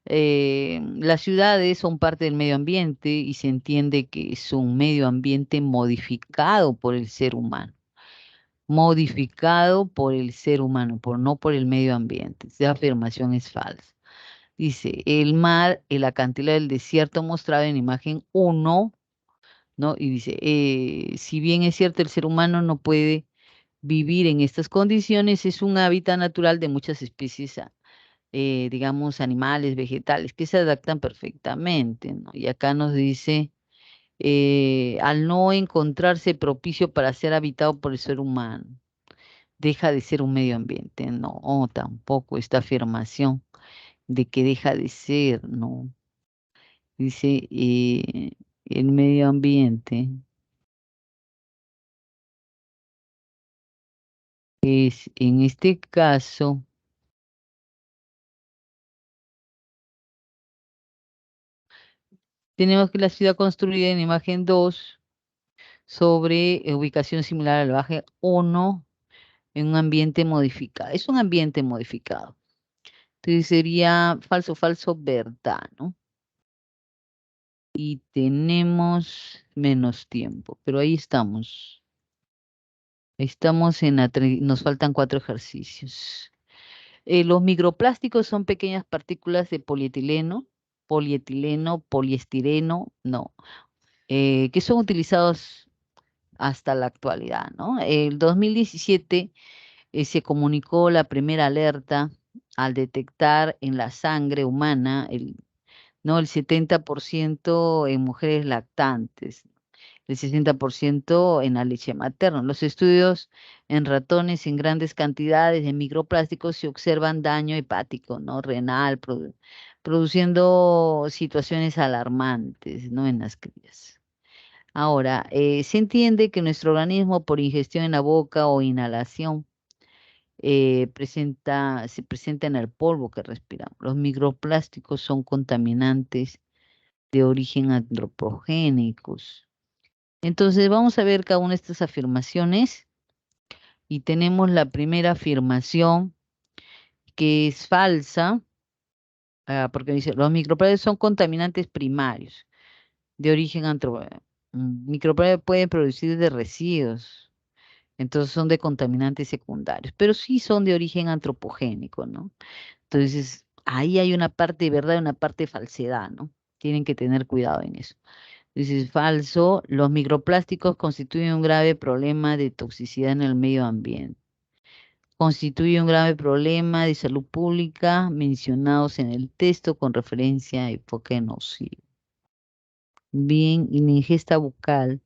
las ciudades son parte del medio ambiente y se entiende que es un medio ambiente modificado por el ser humano. Modificado por el ser humano, no por el medio ambiente. Esa afirmación es falsa. Dice, el mar, el acantilado del desierto mostrado en imagen 1, ¿no? Y dice, si bien es cierto, el ser humano no puede vivir en estas condiciones, es un hábitat natural de muchas especies, digamos, animales, vegetales, que se adaptan perfectamente, ¿no? Y acá nos dice, al no encontrarse propicio para ser habitado por el ser humano, deja de ser un medio ambiente, no, tampoco esta afirmación de que deja de ser, ¿no? Dice, el medio ambiente es, en este caso, tenemos que la ciudad construida en imagen 2 sobre ubicación similar al baje 1 en un ambiente modificado. Es un ambiente modificado. Entonces sería falso, falso, verdad, ¿no? Y tenemos menos tiempo, pero ahí estamos. Estamos en nos faltan 4 ejercicios. Los microplásticos son pequeñas partículas de polietileno, poliestireno, no, que son utilizados hasta la actualidad, ¿no? El 2017 se comunicó la primera alerta al detectar en la sangre humana el 70% en mujeres lactantes, el 60% en la leche materna. Los estudios en ratones en grandes cantidades de microplásticos se observan daño hepático, ¿no? Renal, produciendo situaciones alarmantes, ¿no? En las crías. Ahora, se entiende que nuestro organismo por ingestión en la boca o inhalación se presenta en el polvo que respiramos. Los microplásticos son contaminantes de origen antropogénicos. Entonces vamos a ver cada una de estas afirmaciones y tenemos la primera afirmación que es falsa, porque dice, los microplásticos son contaminantes primarios de origen antropogénico. Microplásticos pueden producir de residuos, entonces son de contaminantes secundarios, pero sí son de origen antropogénico, ¿no? Entonces ahí hay una parte de verdad y una parte de falsedad, ¿no? Tienen que tener cuidado en eso. Dice, falso, los microplásticos constituyen un grave problema de toxicidad en el medio ambiente. Constituye un grave problema de salud pública mencionados en el texto con referencia a enfoque nocivo. Bien, y la ingesta bucal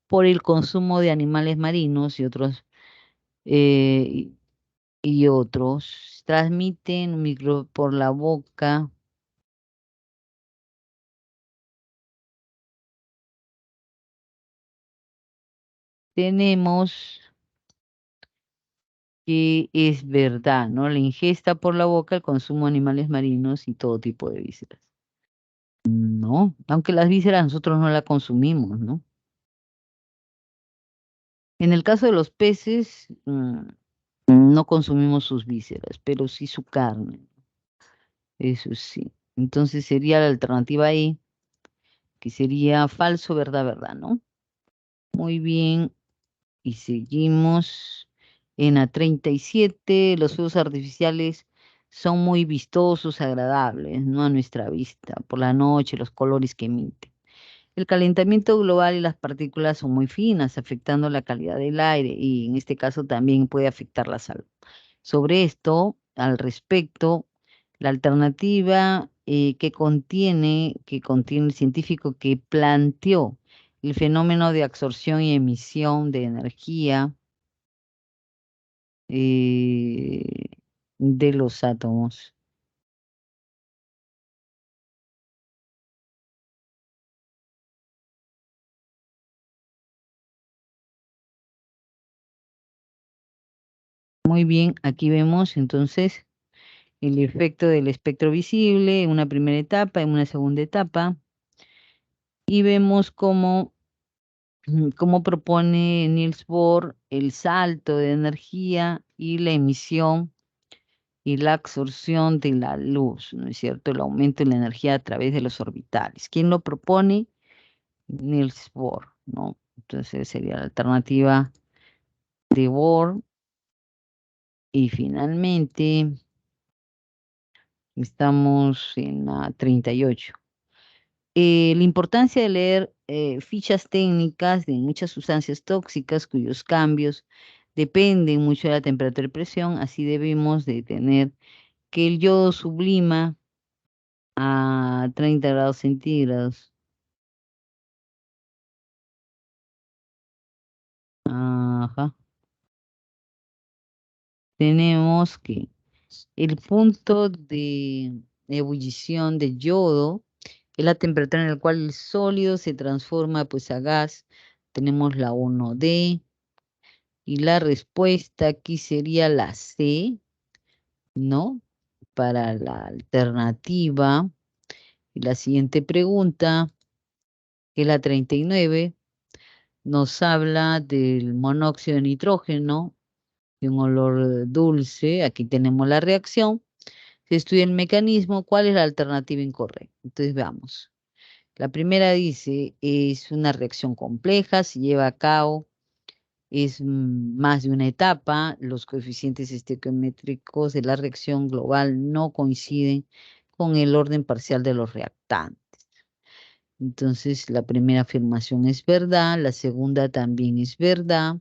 por el consumo de animales marinos y otros eh, y otros transmiten micro por la boca. Tenemos que es verdad, ¿no? La ingesta por la boca, el consumo de animales marinos y todo tipo de vísceras. No, aunque las vísceras nosotros no las consumimos, ¿no? En el caso de los peces, no consumimos sus vísceras, pero sí su carne, eso sí. Entonces sería la alternativa ahí, que sería falso, verdad, verdad, ¿no? Muy bien, y seguimos en la 37. Los fuegos artificiales son muy vistosos, agradables, ¿no? A nuestra vista, por la noche, los colores que emiten. El calentamiento global y las partículas son muy finas, afectando la calidad del aire y en este caso también puede afectar la salud. Sobre esto, al respecto, la alternativa que contiene el científico que planteó el fenómeno de absorción y emisión de energía eh, de los átomos. Muy bien, aquí vemos entonces el efecto del espectro visible en una primera etapa, en una segunda etapa, y vemos cómo propone Niels Bohr el salto de energía y la emisión y la absorción de la luz, ¿no es cierto? El aumento de la energía a través de los orbitales. ¿Quién lo propone? Niels Bohr, ¿no? Entonces sería la alternativa de Bohr. Y finalmente estamos en la 38. La importancia de leer fichas técnicas de muchas sustancias tóxicas cuyos cambios dependen mucho de la temperatura y presión, así debemos de tener que el yodo sublima a 30 grados centígrados. Ajá. Tenemos que el punto de ebullición de yodo es la temperatura en la cual el sólido se transforma pues a gas. Tenemos la 1D y la respuesta aquí sería la C, ¿no? Para la alternativa. Y la siguiente pregunta, que es la 39, nos habla del monóxido de nitrógeno, de un olor dulce. Aquí tenemos la reacción. Se estudia el mecanismo. ¿Cuál es la alternativa incorrecta? Entonces veamos. La primera dice, es una reacción compleja, se lleva a cabo, es más de una etapa, los coeficientes estequiométricos de la reacción global no coinciden con el orden parcial de los reactantes. Entonces, la primera afirmación es verdad, la segunda también es verdad.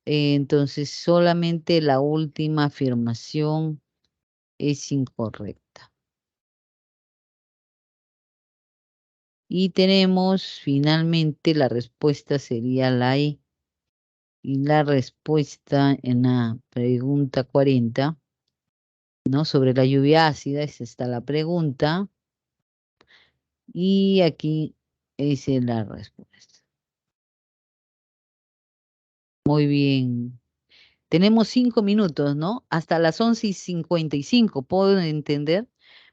Entonces, solamente la última afirmación es incorrecta. Y tenemos finalmente la respuesta sería la E. Y la respuesta en la pregunta 40, ¿no? Sobre la lluvia ácida, esa está la pregunta. Y aquí esa es la respuesta. Muy bien. Tenemos 5 minutos, ¿no? Hasta las 11:55. ¿Puedo entender?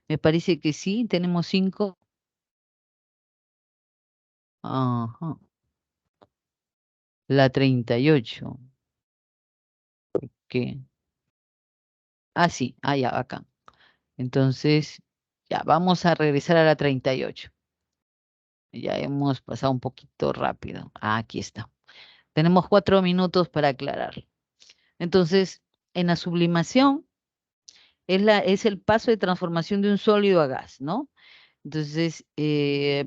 Me parece que sí, tenemos 5. Ajá. La 38. ¿Qué? Ah, sí, ah, ya, acá. Entonces, ya, vamos a regresar a la 38. Ya hemos pasado un poquito rápido. Ah, aquí está. Tenemos 4 minutos para aclarar. Entonces, en la sublimación, Es el paso de transformación de un sólido a gas, ¿no? Entonces,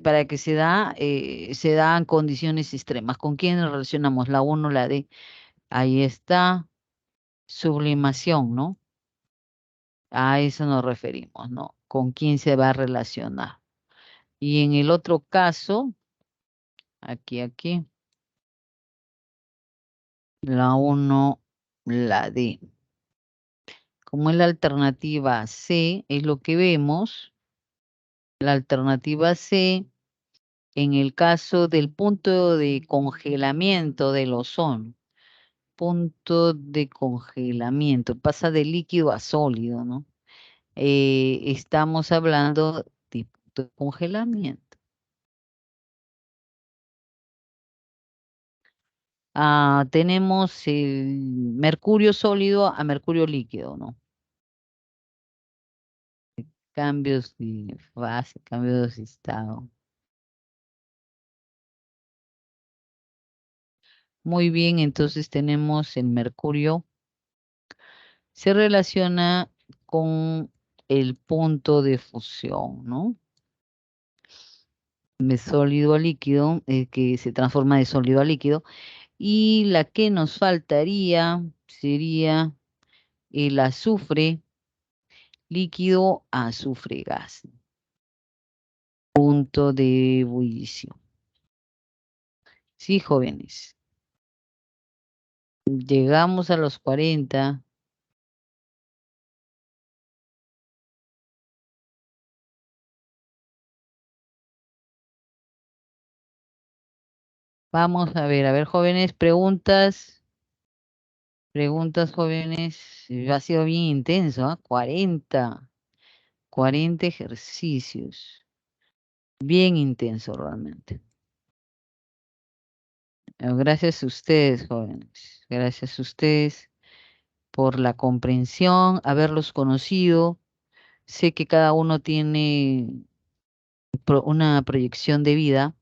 para que se dan condiciones extremas. ¿Con quién nos relacionamos? La 1, la D. Ahí está, sublimación, ¿no? A eso nos referimos, ¿no? ¿Con quién se va a relacionar? Y en el otro caso, aquí, la 1, la D. Como es la alternativa C, es lo que vemos, la alternativa C, en el caso del punto de congelamiento del ozono, punto de congelamiento, pasa de líquido a sólido, ¿no? Estamos hablando de punto de congelamiento. Tenemos el mercurio sólido a mercurio líquido, ¿no? Cambios de fase, cambios de estado. Muy bien, entonces tenemos el mercurio. Se relaciona con el punto de fusión, ¿no? De sólido a líquido, que se transforma de sólido a líquido. Y la que nos faltaría sería el azufre líquido a azufre gas. Punto de ebullición. Sí, jóvenes. Llegamos a los 40. Vamos a ver, jóvenes, preguntas. Preguntas, jóvenes. Ha sido bien intenso, ¿ah? 40 ejercicios. Bien intenso realmente. Gracias a ustedes, jóvenes. Gracias a ustedes por la comprensión, haberlos conocido. Sé que cada uno tiene una proyección de vida,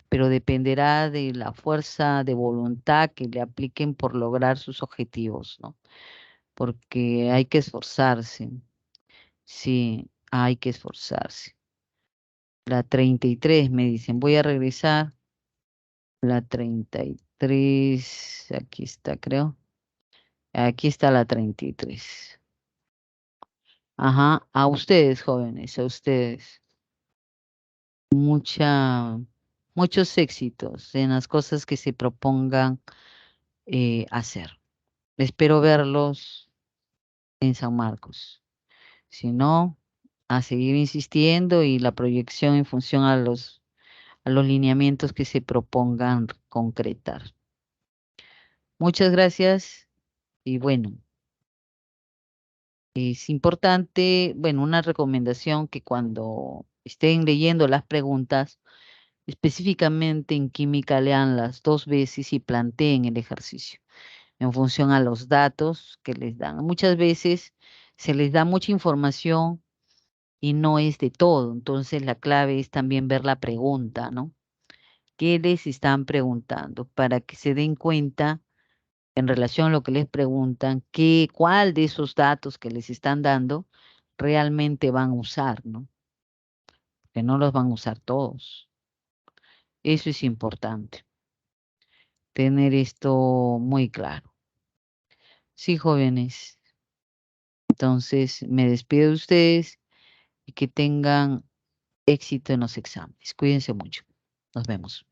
pero dependerá de la fuerza de voluntad que le apliquen por lograr sus objetivos, ¿no? Porque hay que esforzarse. Sí, hay que esforzarse. La 33 me dicen, voy a regresar. La 33, aquí está, creo. Aquí está la 33. Ajá, a ustedes, jóvenes, a ustedes. Muchos éxitos en las cosas que se propongan hacer. Espero verlos en San Marcos. Si no, a seguir insistiendo y la proyección en función a los lineamientos que se propongan concretar. Muchas gracias y bueno, es importante, bueno, una recomendación que cuando estén leyendo las preguntas, específicamente en química, leanlas 2 veces y planteen el ejercicio en función a los datos que les dan. Muchas veces se les da mucha información y no es de todo, entonces la clave es también ver la pregunta, ¿no? ¿Qué les están preguntando? Para que se den cuenta en relación a lo que les preguntan, cuál de esos datos que les están dando realmente van a usar, ¿no? Que no los van a usar todos. Eso es importante, tener esto muy claro. Sí, jóvenes. Entonces, me despido de ustedes y que tengan éxito en los exámenes. Cuídense mucho. Nos vemos.